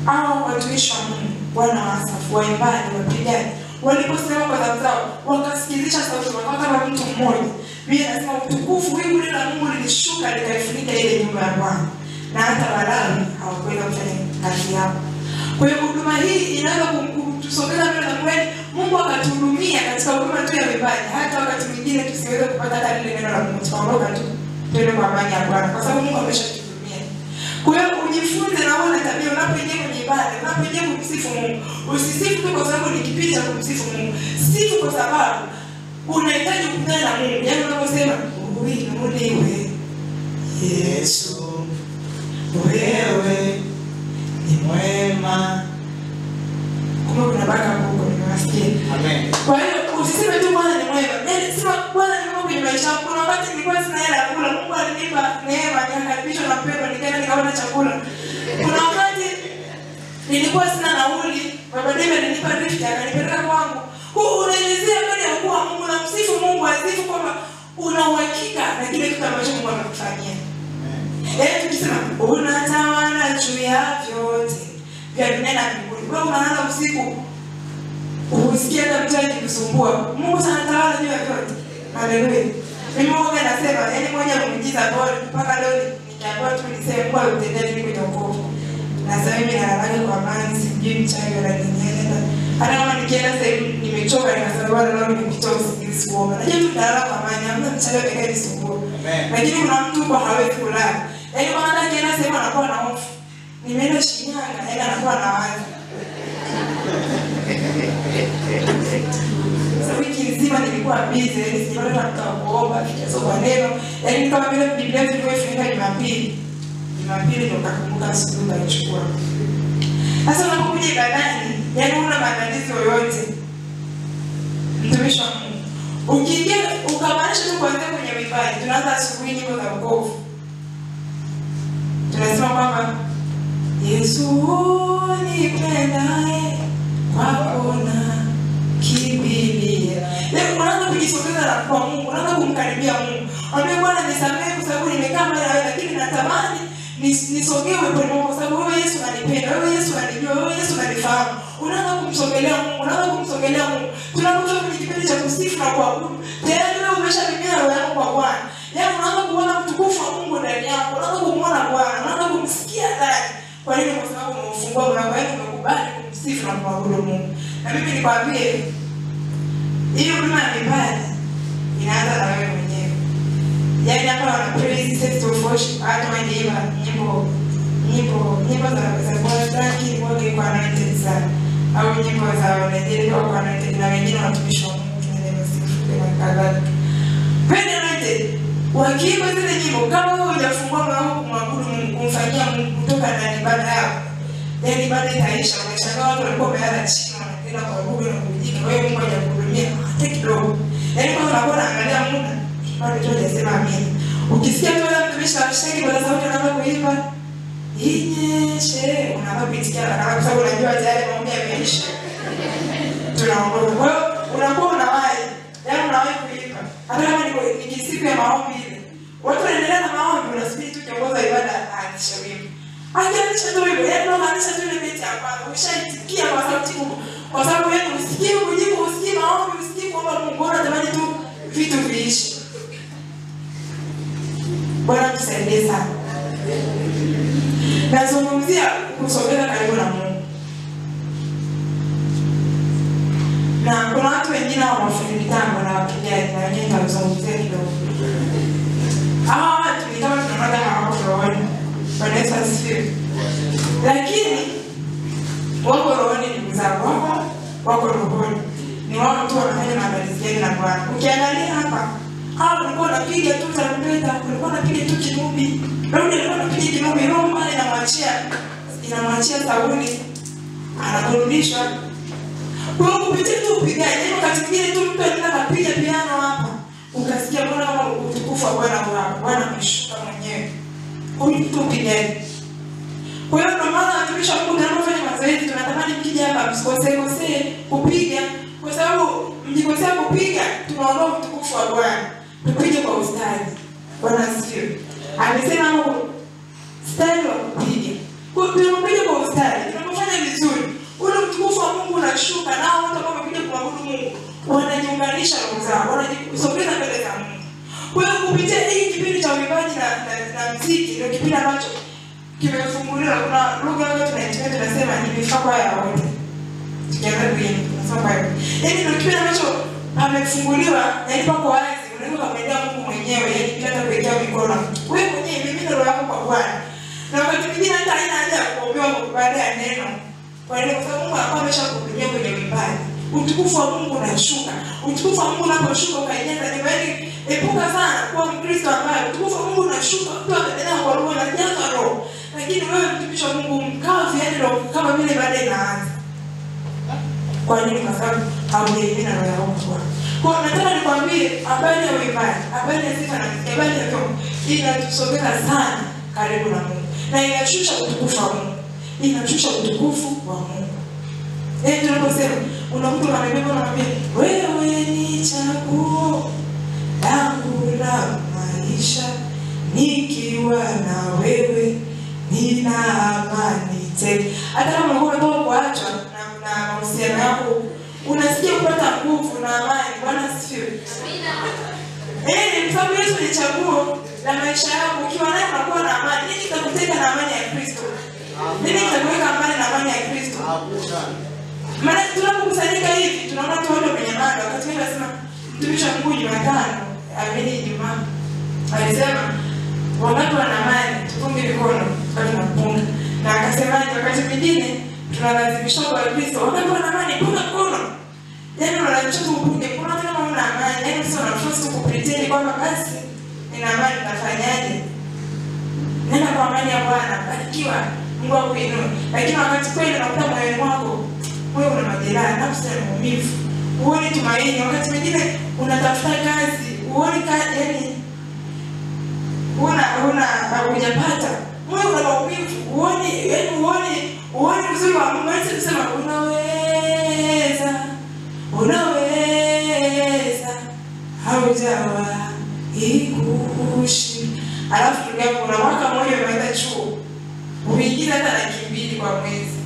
hao watumishi wa Mungu, wana wa Asafu, waimbaji, wapigaji, waliposimama kwa zamu zao wakasikilizisha sauti kama mtu mmoja. Biblia inasema utukufu, wingu la Mungu lilishuka likaifunika ile nyumba ya Bwana, na hata Walawi hawakuweza kufanya kazi yao. Kwa hiyo huduma hii inaweza kutusogeza mbele za Mungu. Mungu akatuhudumia katika huduma tu ya uimbaji, hata wakati mwingine tusiweze kupata hata lile neno la Mungu, tukaondoka tu twende kwa amani ya Bwana, kwa sababu Mungu ameshatuhudumia. Kwa hiyo ujifunze na uone tabia unapoingia kwenye ibada, unapoingia kumsifu Mungu. Usisifu tu kwa sababu ni kipindi cha kumsifu Mungu. Sifu kwa sababu unahitaji kukutana na Mungu. Yaani unaposema uinuliwe Yesu, wewe ni mwema. Kumbe kuna baraka Mungu nimewasikia. Amen. Kwa hiyo usiseme tu Bwana ni mwema. Yaani sema Bwana ni mwema kwenye maisha yangu. Kuna wakati nilikuwa sina hela ya kula, Mungu alinipa neema, nikakaribishwa na mpendo, nikaenda nikaona chakula. Kuna wakati nilikuwa sina nauli, baba Dave alinipa lift akanipeleka kwangu. Unaelezea mbele ya ukuu wa Mungu na msifu Mungu, azifu kwamba una uhakika na kile kitu ambacho Mungu amekufanyia. Yaani tukisema unatawala juu ya vyote vya dunia na mbinguni. Wewe unalala usiku usikie hata mtu akikusumbua, Mungu sana anatawala juu ya vyote. Haleluya. Mimi Mungu anasema, yaani mmoja muujiza bora mpaka leo nikiambiwa tu niseme kwa utendaji kwenye wokovu. Na sasa mimi nalala kwa amani, sijui mchawi wala nini. Hata kama nikienda sehemu nimechoka nikasema bwana leo nimepita usingizi kuomba. Najua tu nalala kwa amani, hamna mchawi atakayekusumbua. Lakini kuna mtu kwa hawezi kulala. Yaani kwa maana akienda sehemu anakuwa na hofu. Nimeenda Shinyanga, yaani anakuwa na wazi. Sasa wiki nzima nilikuwa busy, yaani sijapata muda wa kuomba, nikasoma neno. Yaani kama vile Biblia ilivyofunga Jumapili. Jumapili ndio nikakumbuka asubuhi nilichukua. Sasa unapokuja ibadani, yaani una maandalizi yoyote, mtumishi wa Mungu, ukiingia ukamaanisha tu kuanzia kwenye ibada, tunaanza asubuhi nyimbo za wokovu. Tunasema kwamba Yesu nipendaye kwako na kimbilia. Leo unaanza kujisogeza kwa Mungu, unaanza kumkaribia Mungu. Mwambie Bwana nisamehe kwa sababu nimekaa mbele ya wewe, lakini natamani nisogee kwa Mungu kwa sababu wewe Yesu unanipenda, wewe Yesu unanijua, wewe Yesu unanifahamu. Unaanza kumsogelea Mungu, unaanza kumsogelea Mungu. Tunapotoka kwenye kipindi cha kusifu na kuabudu, tayari wewe umeshamimia roho yako kwa Bwana. Yaani unaanza kuona utukufu wa Mungu ndani yako, unaanza kumuona Bwana, unaanza kumsikia ndani. Kwa nini? Kwa sababu umefungua mlango wako, umekubali kumsifu na kuabudu Mungu. Na mimi nikwambie, hiyo huduma ya ibada inaanza na wewe mwenyewe. Yaani hapa wana praise set of worship, hata wanaimba nyimbo za Bwana ni kwa anointed sana. Au nyimbo za Nigeria kwa anointed, na wengine watumishi wa Mungu tunaenda sifu kwa kadhalika. When anointed, Wakiimba zile nyimbo, kama wewe hujafungua moyo kumwabudu Mungu, kumfanyia Mungu kutoka ndani ibada yako, yaani ibada itaisha. Unashangaa watu walikuwa wamelala chini wanaendelea kuabudu na kujika, wewe Mungu hajakuhudumia hata kidogo. Yaani kwanza unakuwa unaangalia muda, bado tu hajasema amina. Ukisikia tu wala mtumishi anashika kwa sauti anaanza kuimba, inyeshe, unaanza kuitikia kwa sababu unajua tayari maombi yameisha. Tunaongoza. Kwa hiyo unakuwa unawahi, yaani unawahi kuimba. Hata kama ni siku ya maombi ile, watu wanaendelea na maombi, unasubiri tu kiongozi wa ibada aanze wimbo. Akianzisha tu wimbo, yaani unaanzisha tu ile beti ya kwanza, umeshaitikia kwa sauti kubwa. Kwa sababu wewe usikie kujibu, usikie maombi, usikie kuomba Mungu, unatamani tu vitu viishi. Bwana tusaidie sana. Nazungumzia kusogea karibu na Mungu. Na kuna watu wengine wanafuata mitambo na wapigaji na wengine wanazungumzia kidogo. Hawa watu ni kama tunaona hawako rohoni. Bwana Yesu asifiwe. Lakini wako rohoni ndugu zangu, wako rohoni. Ni wao tu wanafanya maandalizi na Bwana. Ukiangalia hapa, hao walikuwa wanapiga tu tarumbeta, walikuwa wanapiga tu kinubi. Daudi alikuwa anapiga kinubi, Roma inamwachia Sauli, anaburudishwa. Kwa hiyo kupitia tu upigaji, wakati mwingine tu mtu anaenda kupiga piano hapa, ukasikia Bwana kama utukufu wa Bwana wako, Bwana ameshuka mwenyewe. Kupitia upigaji. Kwa hiyo ndio maana watumishi wa Mungu tunapofanya mazoezi tunatamani mkija hapa msikose kupiga, kwa sababu mjikosea kupiga tunaondoa utukufu wa Bwana. Tupige kwa ustadi. Bwana asifiwe. Amesema hapo stadi wa kupiga. Kwa hiyo tunapiga kwa ustadi. Tunapofanya vizuri, ule utukufu wa Mungu unashuka, nao watu ambao wamekuja kumwabudu Mungu wanajiunganisha na zao, wanajisogeza mbele za Mungu. Kwa hiyo kupitia hii kipindi cha uimbaji na muziki ndio kipindi ambacho kimefunguliwa. Kuna lugha ambayo tunaitumia tunasema ni mifako ya wote. Tukianza kuimba tunasema hivyo. Yaani ndio kipindi ambacho amefunguliwa na ipako wazi. Unaweza kumwendea Mungu mwenyewe, yaani bila hata kuwekea mikono. Wewe mwenyewe mimi ndio roho yako kwa Bwana. Na wakati mwingine hata haina haja ya kuombewa baada ya neno. Kwa hiyo kwa sababu Mungu alikuwa ameshakuhudumia kwenye ibada. Utukufu wa Mungu unashuka. Utukufu wa Mungu unaposhuka ukaingia nyumbani, epuka sana kuwa Mkristo ambaye utukufu wa Mungu unashuka, mtu anaendelea kwa roho na jaza roho. Lakini wewe mtumishi wa Mungu mkavu, yaani roho kama vile baada inaanza. Kwa nini? Kwa sababu haujaimina roho yako kwa Bwana. Kwa nataka nikwambie habari ya uimbaji, habari ya sifa na habari ya roho inatusogeza sana karibu na Mungu. Na inashusha utukufu wa Mungu. Inashusha utukufu wa Mungu. Tunaposema una mtu anabeba anamwambia wewe ni chaguo langu la maisha, nikiwa na wewe nina amani tele. Hata kama unataka kuacha na mahusiano yako, unasikia kupata nguvu na amani. Bwana asifiwe. Amina. Sababu Yesu ni chaguo la maisha yako. Ukiwa naye unakuwa na amani. Nini kitakuteka na amani ya Kristo? Nini kitakuweka amani na amani ya Kristo? Maana tunapokusanyika hivi tunaona tu watu wamenyamaza. Wakati mimi nasema mtumishi wa Mungu Jumatano, amini Ijumaa, alisema wangapi wana amani tupunge mikono kama tunapunga. Na akasema wakati mwingine tunalazimisha kwa Kristo, wangapi wana amani punga mkono. Yaani unalazimisha kupunga mkono kama una amani. Yaani sio unaforce kupretend kwamba basi nina amani, nafanyaje? Nenda kwa amani ya Bwana, barikiwa, Mungu akuinue. Lakini wakati kweli unakuta moyoni mwako wewe una majeraha, nafsi ya maumivu, uone tumaini. Wakati mwingine unatafuta kazi, uone kazi, yaani hujapata, wewe una maumivu, uone, yaani uone uzuri wa Mungu. Yesu alisema unaweza haujawa ikushi. Alafu ndugu yangu una mwaka mmoja umeenda chuo, umeingiza hata $200 kwa mwezi.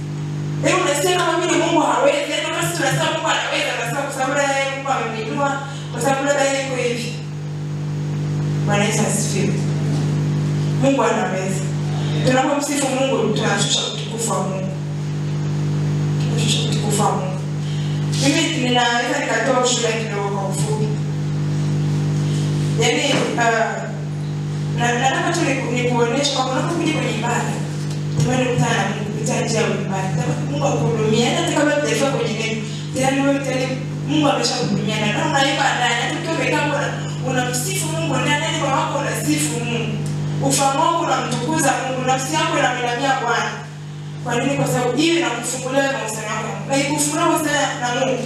Leo unasema kama vile Mungu hawezi. Yaani kama sisi tunasema Mungu anaweza, tunasema kwa sababu yeye Mungu ameinua, kwa sababu yeye yuko hivi. Bwana Yesu asifiwe. Mungu anaweza. Tunapomsifu Mungu tunashusha utukufu wa Mungu. Tunashusha utukufu wa Mungu. Mimi ninaweza nikatoa ushuhuda kidogo kwa ufupi. Yaani nataka tu nikuoneshe kwamba unapokuja kwenye ibada, tumeni kutana na Mungu kupitia njia ya ibada. Mungu akuhudumia. Hata kama hujafika kwenye neno, tayari wewe tayari Mungu ameshakuhudumia. Na unaimba ndani, hata ukiwa umekaa unamsifu Mungu ndani ya wako, unasifu Mungu. Ufahamu wako unamtukuza Mungu, nafsi yako inamwinulia Bwana. Kwa nini? Kwa sababu hiyo inakufungulia mahusiano yako. Na ikufungua mahusiano na Mungu,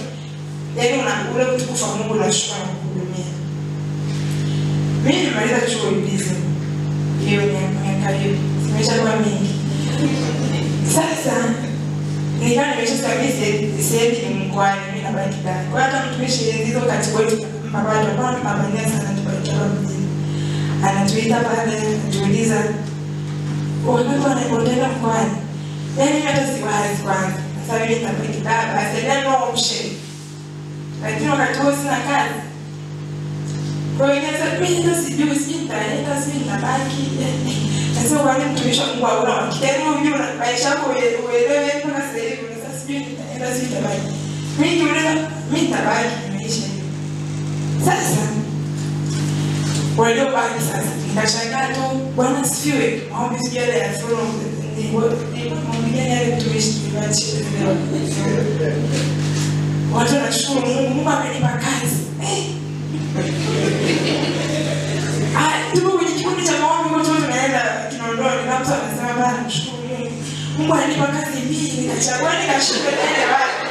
yaani ule utukufu wa Mungu unashuka na kukuhudumia. Mimi nimaliza chuo hivi. Hiyo ni miaka hiyo. Nimeshakuwa mingi. Sasa nilikuwa nimeshasabisi siendi ni mkoani, mimi nabaki ndani. Kwa hata mtumishi hizo kategori mpaka tupande pambania sana tupelekea mjini. Anatuita pale, anatuuliza wangapi wanaenda mkoani. Yaani hata siwazi kwanza. Sasa mimi nitabaki ndani, basi ndio option. Lakini wakati huo sina kazi. Kwa hiyo sasa mimi sijui nitaenda nitabaki. Sasa wale mtumishi wa Mungu hauna wakati unajua maisha yako uelewe mpaka sasa hivi sasa sijui nitaenda nitabaki. Mimi niuliza mimi nitabaki maisha hivi. Sasa waliobaki sasa nikashangaa tu, Bwana asifiwe. Maombi sijui yale ya follow ni maombi gani yale mtumishi kibachi leo. Watu wanashukuru Mungu, Mungu amenipa kazi. Tuko kwenye kikundi cha maombi kwa sababu tunaenda Kinondoni, na mtu anasema Bwana mshukuru Mungu. Mungu alinipa kazi mbili, nikachagua nikashukuru tena wapi.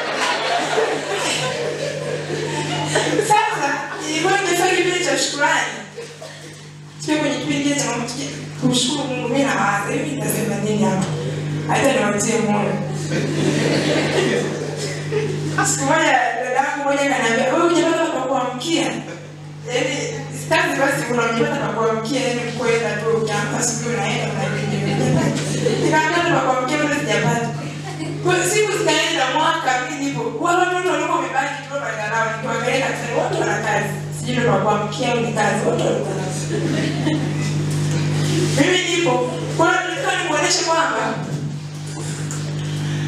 Sasa ilikuwa nimefanya kipindi cha shukrani. Sio kwenye kipindi cha maombi kumshukuru Mungu, mimi nawaza hivi nitasema nini hapa? Hata niwatie moyo. Siku moja dadangu mmoja kaniambia, "Wewe unapata pa kuamkia?" Yaani sitaki basi unapata pa kuamkia, yaani kwenda tu ukiamka siku unaenda unaenda. Nikaanza pa kuamkia mbele sijapata. Kwa siku zikaenda mwaka mimi nipo. Wale watu walikuwa wamebaki tu badala nikiwaangalia tena watu wana kazi. Sijui pa kuamkia ni kazi watu walikuwa na. Mimi nipo. Kwa hiyo nilikuwa nimuoneshe kwamba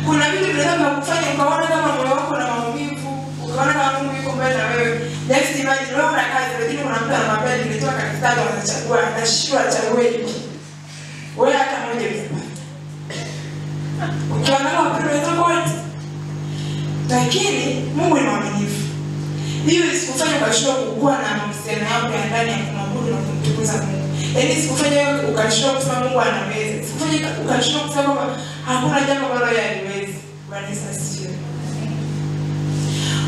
kuna vitu vinaweza kufanya ukaona kama moyo wako na maumivu, ukaona kama Mungu yuko mbele na wewe. Next imagine wewe una kazi lakini kuna mtu anamwambia nimetoka kanisani anachagua, anashindwa achague hivi. Wewe hata mmoja hujapata. Ukiangalia wapendwa wenzako wote. Lakini Mungu ni mwaminifu. Hiyo isikufanye ukashindwa kukua na mahusiano yako ya ndani ya kumwabudu na kumtukuza Mungu. Yaani isikufanye wewe ukashindwa kusema Mungu anaweza. Isikufanye ukashindwa kusema kwamba hakuna jambo ambalo yeye haliwezi. Bwana Yesu asifiwe.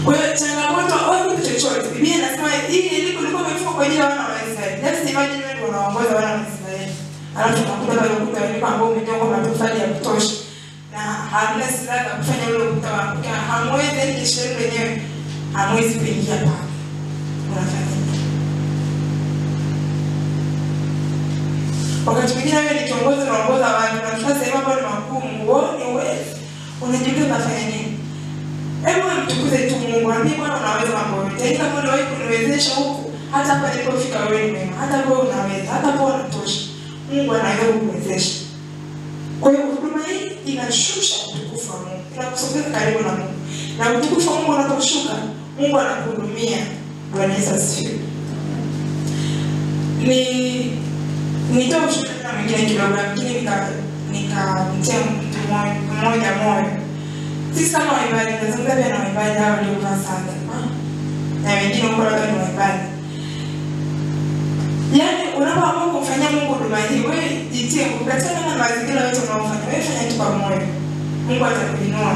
Kwa hiyo changamoto au kitu chochote, Biblia inasema hili ilikuwa imefungwa kwa ajili ya wana wa Israeli. Let's imagine wewe unaongoza wana wa Israeli. Alafu tunakuta pale ukuta walipo ambao umejengwa matofali ya kutosha. Na hamna silaha ya kufanya ule ukuta waanguke. Hamwezi ile sheria yenyewe. Hamwezi kuingia pale. Unafanya nini? Wakati mwingine wewe ni kiongozi unaongoza watu na tunasema sehemu ambayo ni magumu, wewe unajiuliza unafanya nini? Hebu mtukuze tu Mungu, ambie Bwana unaweza mambo yote. Yaani kama unawahi kuniwezesha huku, hata hapa nilipofika wewe ni mwema. Hata wewe unaweza, hata wewe unatosha. Mungu anaweza kukuwezesha. Kwa hiyo huduma hii inashusha utukufu wa Mungu. Inakusogeza karibu na Mungu. Na utukufu wa Mungu unaposhuka, Mungu anakuhudumia. Bwana Yesu asifiwe. Nitoa ushuhuda na mwingine kidogo, lakini nikamtia mtu mmoja moyo. Sisi kama waimbaji, nazungumza pia na waimbaji hao waliovaa sanda. Na wengine huko labda ni waimbaji. Yaani unapoamua kumfanyia Mungu huduma hii, wewe jitie katika na mazingira yote unaofanya. Wewe fanya tu kwa moyo. Mungu atakuinua.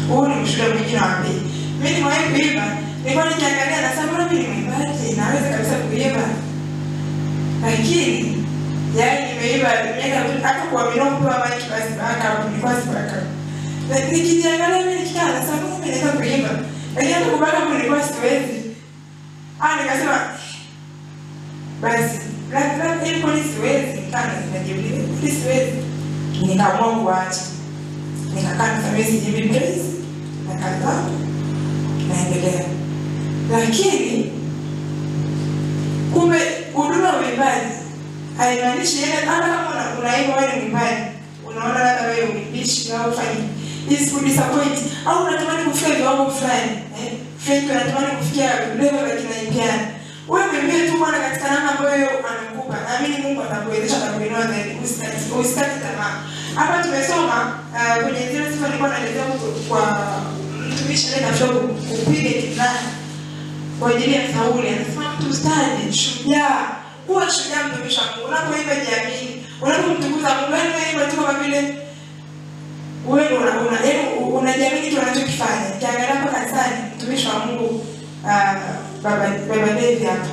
Huu ni ushuhuda mwingine wa pili. Mimi nimewahi kuimba, nilikuwa nikiangalia na sababu mimi ni mwimbaji, naweza kabisa kuimba. Lakini yaani nimeimba miaka hata kuaminiwa kupewa maiki basi baka nilikuwa sibaka. Lakini nikijiangalia mimi nikikaa na sababu mimi naweza kuimba. Lakini hata kubaka nilikuwa siwezi. Nikasema basi labda ili kwa siwezi kana ninajiuliza ili siwezi. Nikaamua kuacha. Nikakaa nikamwezi jibi praise na kadhaa naendelea. Lakini kumbe huduma ya uimbaji haimaanishi yeye hata kama unaimba wewe ni mwimbaji, unaona labda wewe uimbishi au ufanye is disappoint au unatamani kufikia kiwango fulani, Fake unatamani kufikia level ya kinaimbiana. Wewe mwenyewe tu Bwana katika namna ambayo anakupa. Naamini Mungu atakuwezesha na kuinua zaidi. Usikate tamaa. Hapa tumesoma kwenye zile sifa nilikuwa naelezea kwa mtumishi ile na show kupiga kinanda. kwa ajili ya Sauli. Anasema mtu stadi, shujaa, kuwa shujaa mtumishi wa Mungu. Unapoimba jiamini, unapomtukuza Mungu, yani wewe tu kama vile wewe unajiamini kitu unachokifanya. Kiangalia hapa kanisani mtumishi wa Mungu baba David hapa.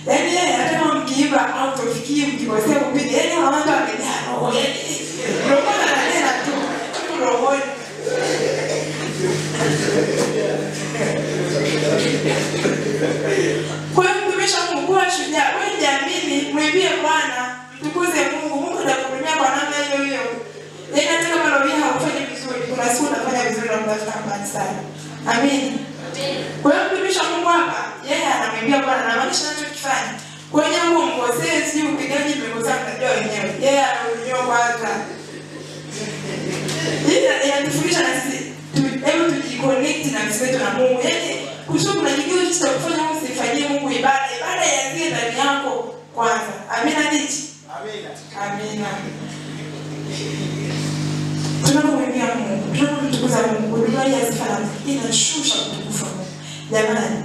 Yaani yeye hata kama mkiimba au tufikie mkikosea kupiga, yaani wanaanza wamejaa roho, yaani roho ananena tu. Roho. Kwa hiyo mtumishi wa Mungu kuwa shujaa, wewe jiamini, mwimbie Bwana, mtukuze Mungu. Mungu atakuhudumia kwa namna hiyo hiyo. Yaani hata kama roho yako haufanyi vizuri, kuna siku utafanya vizuri na utafika mbali sana. Amen. Kwa hiyo mtumishi wa Mungu hapa, yeye anamwambia Bwana na maanisha anachokifanya. Kwa hiyo Mungu mkosee, si upigaji mmekosea mtajua wenyewe. Yeye anahudumiwa kwanza. Yeye anatufundisha na sisi hebu tujiconnect na mseto na Mungu. Yaani kusudi unajijua kitu cha kufanya usifanyie Mungu ibada. Ibada ianzie ndani yako kwanza. Amina ndichi? Amina. Amina. Tunapomwambia Mungu, tunapomtukuza Mungu, dunia ya sifa inashusha utukufu wa Mungu. Jamani,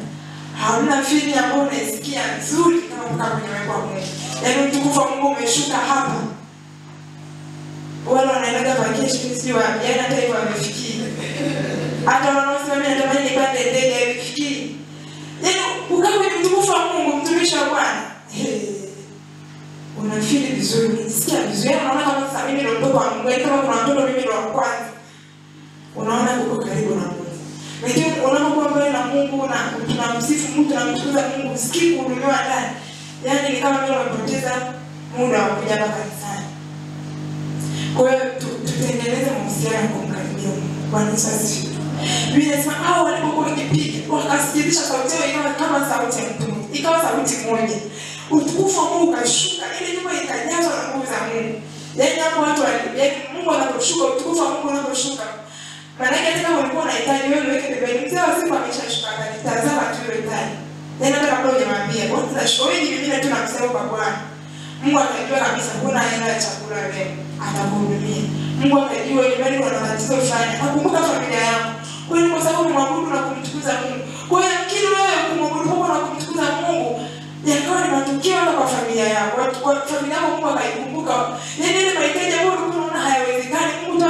hauna fili ambayo unaisikia nzuri kama kukaa kwenye uwepo wa Mungu. Yaani utukufu wa Mungu umeshuka hapa. Wale wanaenda vacation sio wapi, yaani hata hivyo wamefikia. Hata wanaosema mimi natamani nipande ndege havifikii. Yaani ukaa kwenye utukufu wa Mungu, mtumishi wa Bwana. Unafili vizuri, unasikia vizuri. Unaona kama sasa mimi ndio mtoto wa Mungu, kama kuna mtoto mimi ndio wa kwanza. Unaona uko karibu na Mungu. Lakini unapokuwa mbele na Mungu na tunamsifu Mungu, tunamtukuza Mungu, sikii kuhudumiwa ndani. Yaani ni kama vile unapoteza muda wa kuja kanisani. Kwa hiyo tutengeneze mahusiano kwa kumkaribia Mungu. Bwana Yesu asifiwe. Biblia inasema hao walipokuwa wakipiga, wakasikiliza sauti yao ikawa kama sauti ya mtu, ikawa sauti moja. Utukufu wa Mungu ukashuka, ile nyumba ikajazwa na nguvu za Mungu. Yaani hapo watu yaani Mungu anaposhuka, utukufu wa Mungu unaposhuka. Maana yake kama ulikuwa unahitaji wewe uweke pembeni, mzee wa siku ameshashuka akanitazama tu ile tani. Yaani hata kabla hujamwambia, "Bwana tunashukuru mimi tu namsema kwa Bwana." Mungu atajua kabisa kuna aina ya chakula leo, atakuhudumia. Mungu atajua nyumbani kuna matatizo fulani, akumbuka familia yako. Kwa hiyo kwa sababu kumwabudu na kumtukuza Mungu. Kwa hiyo kile wewe kumwabudu na kumtukuza Mungu yakawa ni matukio kwa familia yako. Kwa familia yako Mungu akaikumbuka. Yaani ile mahitaji ambayo ulikuwa unaona hayawezekani, Mungu tu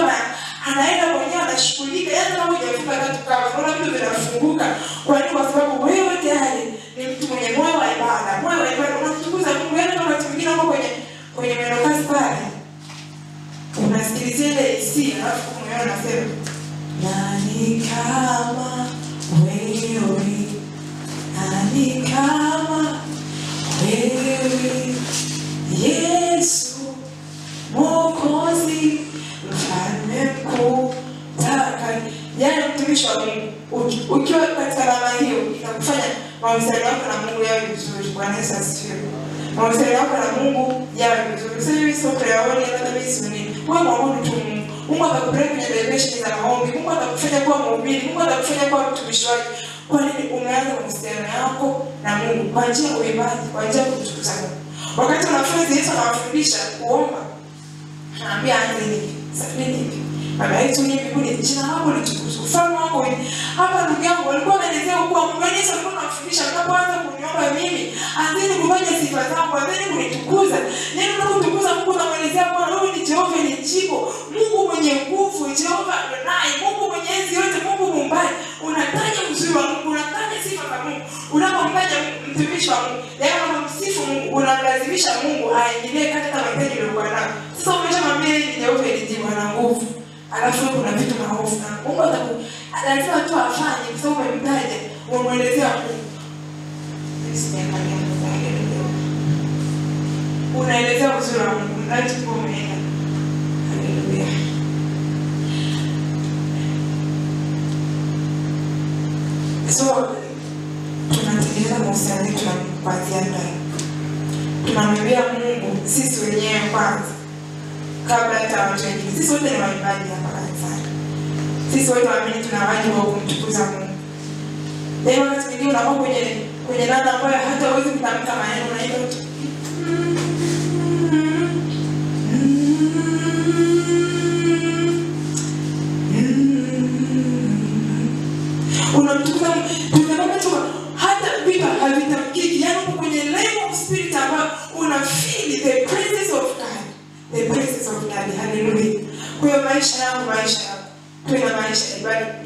anaenda mwenyewe anashughulika. Yaani kama hujafika hata tukawa unaona vitu vinafunguka. Kwa nini? Kwa sababu wewe tayari ni mtu mwenye moyo wa ibada. Moyo wa ibada unamtukuza Mungu. Yaani kama watu wengine wako kwenye mwendokasi pale, unasikilizia ile hisia alafu moyo unasema nani kama wewe, nani kama wewe Yesu Mwokozi mfalme mkuu takatifu. Yaani mtumishi wa Mungu ukiwa katika alama hiyo inakufanya mahusiano yako na Mungu yawe vizuri. Bwana Yesu asifiwe. Mahusiano yako na Mungu yawe vizuri. Sasa hivi sio prayer hata mimi si nini. Wewe mwabudu tu Mungu. Mungu atakupeleka kwenye dimension za maombi. Mungu atakufanya kuwa mhubiri. Mungu atakufanya kuwa mtumishi wake. Kwa nini? Umeanza mahusiano yako na Mungu kwa njia ya uimbaji, kwa njia ya kumtukuza Mungu. Wakati wanafunzi Yesu anawafundisha kuomba, anaambia anze hivi. Sasa hivi Baba yetu ni mbinguni, jina lako litukuzwe, ufalme wako uje. Hapa ndugu yangu walikuwa wanaelezea kwa Mungu. Yesu alikuwa anafundisha unapoanza kuniomba mimi, anzeni kufanya sifa zangu, anzeni kunitukuza. Neno la kutukuza Mungu unamwelezea kwa wewe ni Jehova ni Jiko, Mungu mwenye nguvu, Jehova Adonai, Mungu mwenye enzi yote, Mungu muumbaji. Unataja uzuri wa Mungu, unataja sifa za Mungu. Unapomtaja mtumishi wa Mungu, leo unamsifu Mungu, unamlazimisha Mungu aingilie katika mahitaji yako nayo. Sasa umeshamwambia ni Jehova ni Jiko na nguvu. Alafu kuna vitu maovu na Mungu lazima tu afanye kwa sababu umemtaja, umemwelezea Mungu. Unaelezea uzuri wa Mungu, lazima umeenda. Haleluya. So tunatengeneza mahusiano yetu na Mungu kuanzia ndani. Tunamwambia Mungu sisi wenyewe kwanza kabla hata watu wengine. Sisi wote ni waimbaji hapa kanisani. Sisi wote waamini tuna wajibu wa kumtukuza Mungu. Leo wakati mwingine unakuwa kwenye nada ambayo hata huwezi kutamka maneno unaimba tu. Unamtukuza Mungu. Tunataka tu hata vitu una feel the presence of God. The presence of God. Hallelujah. Kwa hiyo maisha yangu tuwe na maisha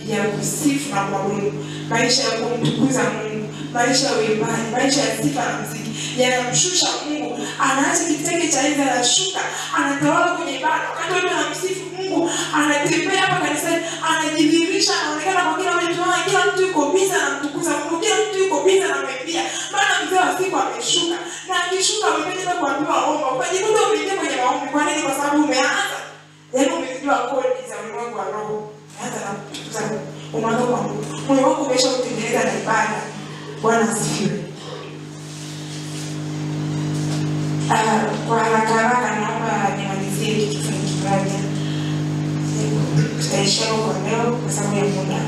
ya kusifu na kuabudu, maisha ya kumtukuza Mungu, maisha ya uimbaji, maisha ya sifa na muziki yanamshusha Mungu. Anaacha kitenge cha enzi, anashuka, anatawala kwenye ibada. Wakati wewe unamsifu Mungu, anatembea hapa kanisani, anajidhihirisha, anaonekana kwa kila mtu. Kila mtu yuko busy anamtukuza Mungu, kila mtu yuko busy anamwimbia. Maana mzee wa siku ameshuka, na akishuka umependa kuambiwa omba. Ukajikuta umeingia kwenye maombi. Kwa nini? Kwa sababu umeanza. Yaani umezijua kodi za ulimwengu wa roho. Hata na kutukuza unaanza kwa Mungu. Moyo wako umeshautengeneza na ibada. Bwana asifiwe. Kwa haraka naomba nimalizie kitu kimoja. Tutaishia kwa leo kwa sababu ya muda.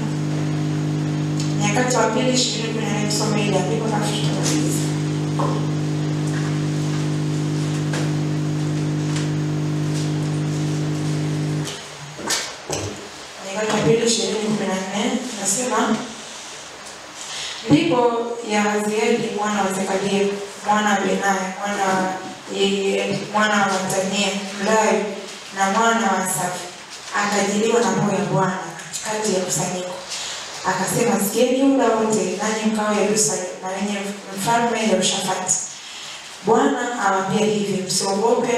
Nyakati wa pili 20:14 tusome ile andiko na tutamaliza. Kapili 20:14 nasema, ndipo Yahazieli mwana wa Zekaria mwana wa Benaya mwana wa Matania Mlawi na mwana wa Asafu akajiliwa na roho ya Bwana katikati ya kusanyiko. Akasema, sikieni Yuda wote, nanyi mkao Yerusalemu na wenye mfalme Yehoshafati. Bwana awaambia hivi, msiogope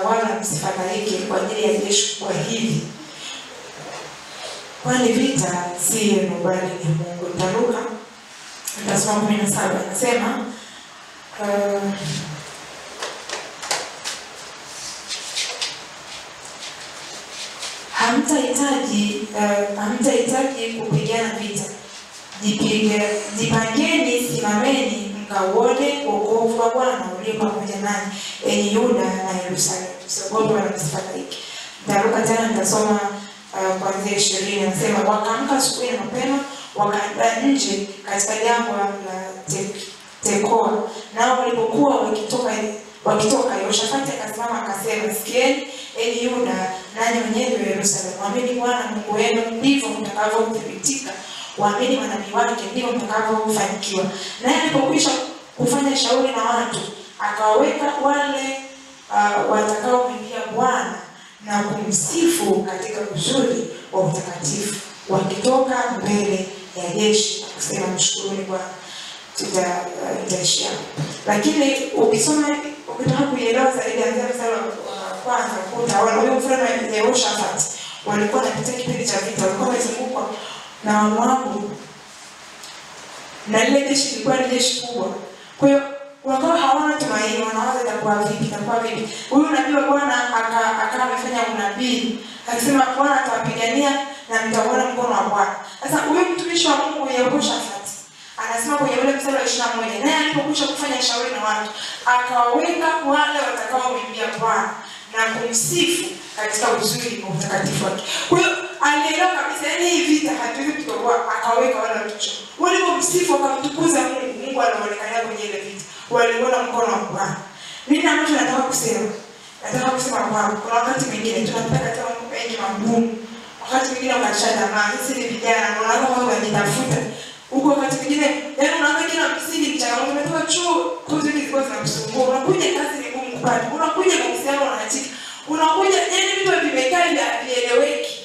wala msifadhaike kwa ajili ya jeshi kubwa hili, kwani vita si yenu bali ni Mungu. Taruka nitasoma 17 anasema, hamtahitaji kupigana vita. Jipangeni, simameni mkauone wokovu wa Bwana ulio pamoja nanyi, enyi Yuda na Yerusalemu. Msiogope wala msifadhaike. Taruka tena nitasoma kuanzia 20 anasema, wakaamka asubuhi na mapema, wakaenda nje katika jangwa la Tekoa. Nao walipokuwa wakitoka Yehoshafati akasimama akasema, sikieni enyi Yuda nanyi wenyeji wa Yerusalemu, amini Bwana Mungu wenu, ndivyo mtakavyothibitika. Waamini manabii wake, ndivyo mtakavyofanikiwa. Naye alipokwisha kufanya shauri na watu, akawaweka wale watakaomwimbia Bwana na kumsifu katika uzuri wa utakatifu, wakitoka mbele ya jeshi kusema, mshukuruni Bwana. Tutaishia. Lakini ukitaka kuelewa zaidi anza mstari wa kwanza, utaona huyo mfano wa Yehoshafati walikuwa wanapitia kipindi cha vita, walikuwa wamezungukwa na Wamoabu na ile jeshi lilikuwa ni jeshi kubwa. Kwa hiyo wakawa hawana tumaini, wanawaza itakuwa vipi. Huyu nabii wa Bwana akawa amefanya unabii, akisema Bwana atawapigania na mtaona mkono wa Bwana. Sasa huyu mtumishi wa Mungu Yehoshafati anasema kwenye ule mstari wa 21, naye alipokwisha kufanya shauri na watu, akawaweka wale watakaomwimbia Bwana na kumsifu katika uzuri wa utakatifu wake. Kwa hiyo alielewa kabisa, yaani hii vita hatuwezi kutoboa. Akaweka wale watu walipomsifu wakamtukuza Mungu, Mungu anaonekana kwenye ile vita. Waliona mkono wa Bwana. Mimi ambacho nataka kusema kwamba kuna wakati mwingine tunapata katika mambo mengi magumu. Wakati mwingine unakata tamaa, sisi ni vijana, unaanza kwanza kujitafuta. Huko wakati mwingine, yaani unaanza kila msingi changamoto, umetoka chuo, kozi zilikuwa zinakusumbua. Unakuja kazi ni ngumu kupata. Unakuja mahusiano unaatika. Unakuja yaani vitu vimekaa havieleweki.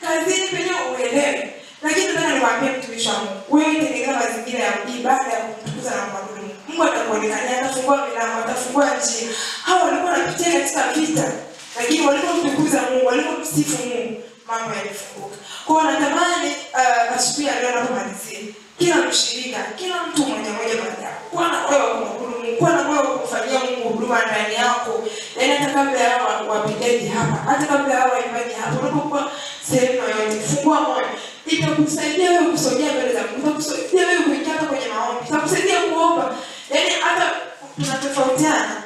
Kazini penyewe uelewe. Lakini nataka niwaambie mtumishi wangu, wewe tengeneza mazingira ya ibada ya kumtukuza na kuabudu Mungu. Mungu atakuonekania, atafungua milango, atafungua njia. Hao walikuwa wanapitia katika vita, lakini walipomtukuza Mungu, walipomsifu Mungu, mambo yalifunguka. Kwa hiyo natamani asubuhi ya leo tunapomalizia, kila mshirika, kila mtu mmoja baada yako, kuwa na moyo wa kumwabudu Mungu, kuwa na moyo wa kumfanyia Mungu huduma ndani yako. Yaani hata kabla ya wapigaji hapa, hata kabla ya waimbaji hapa, unapokuwa sehemu yoyote, fungua moyo. Itakusaidia wewe kusogea mbele za Mungu, itakusaidia wewe kuingia hapa kwenye maombi, itakusaidia kuomba. Yaani hata tunatofautiana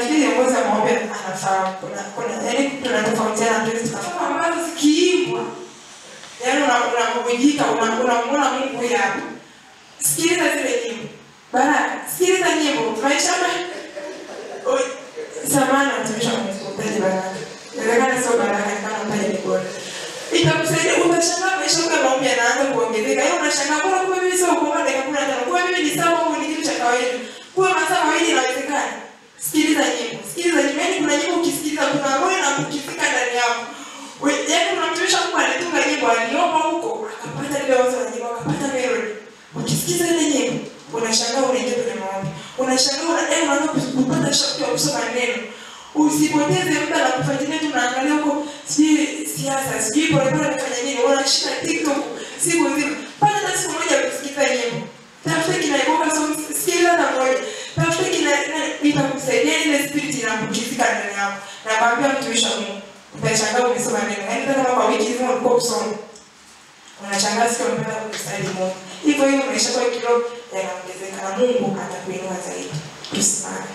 vile ngozi ya maombi anafahamu. Yaani tunatofautiana vile tunafahamu ambazo zikiimbwa. Yaani unamujika, unamwona Mungu hapa. Sikiliza zile nyimbo. Baraka, sikiliza nyimbo. Maisha samana mtumisha Mungu, utaje baraka. Baraka sio baraka kama utaje bora. itakusaidia. Utashangaa maisha yako ya maombi yanaanza kuongezeka. Yeye unashangaa kwa kumbe mimi sio kwa dakika 15. Kwa mimi ni sawa au ni kitu cha kawaida. Kwa masaa mawili inawezekana. Sikiliza nyimbo. Sikiliza nyimbo. Yaani kuna nyimbo ukisikiliza kuna roho na kukifika ndani yako. Yaani kuna mtumishi wangu alitunga nyimbo aliomba huko akapata ile wazo la nyimbo akapata melody. Ukisikiza ile nyimbo unashangaa unaingia kwenye maombi. Unashangaa unaanza kupata shauku ya kusoma neno. Usipoteze muda na kufuatilia tu naangalia huko sijui siasa, sijui polepole anafanya nini, unashika TikTok siku nzima. Pata hata siku moja kusikiza nyimbo. Tafuta kinaibuka songs, sikiliza na moja. Tafuta itakusaidia ile spirit inakujifika ndani yako. Na kwambia mtumishi wa Mungu, utashangaa umesoma neno. Yaani hata kama kwa wiki nzima ulikuwa usome. Unashangaa siku unapata kusali Mungu. Hivyo maisha yako kiroho yanaongezeka na Mungu atakuinua zaidi. Tusimame.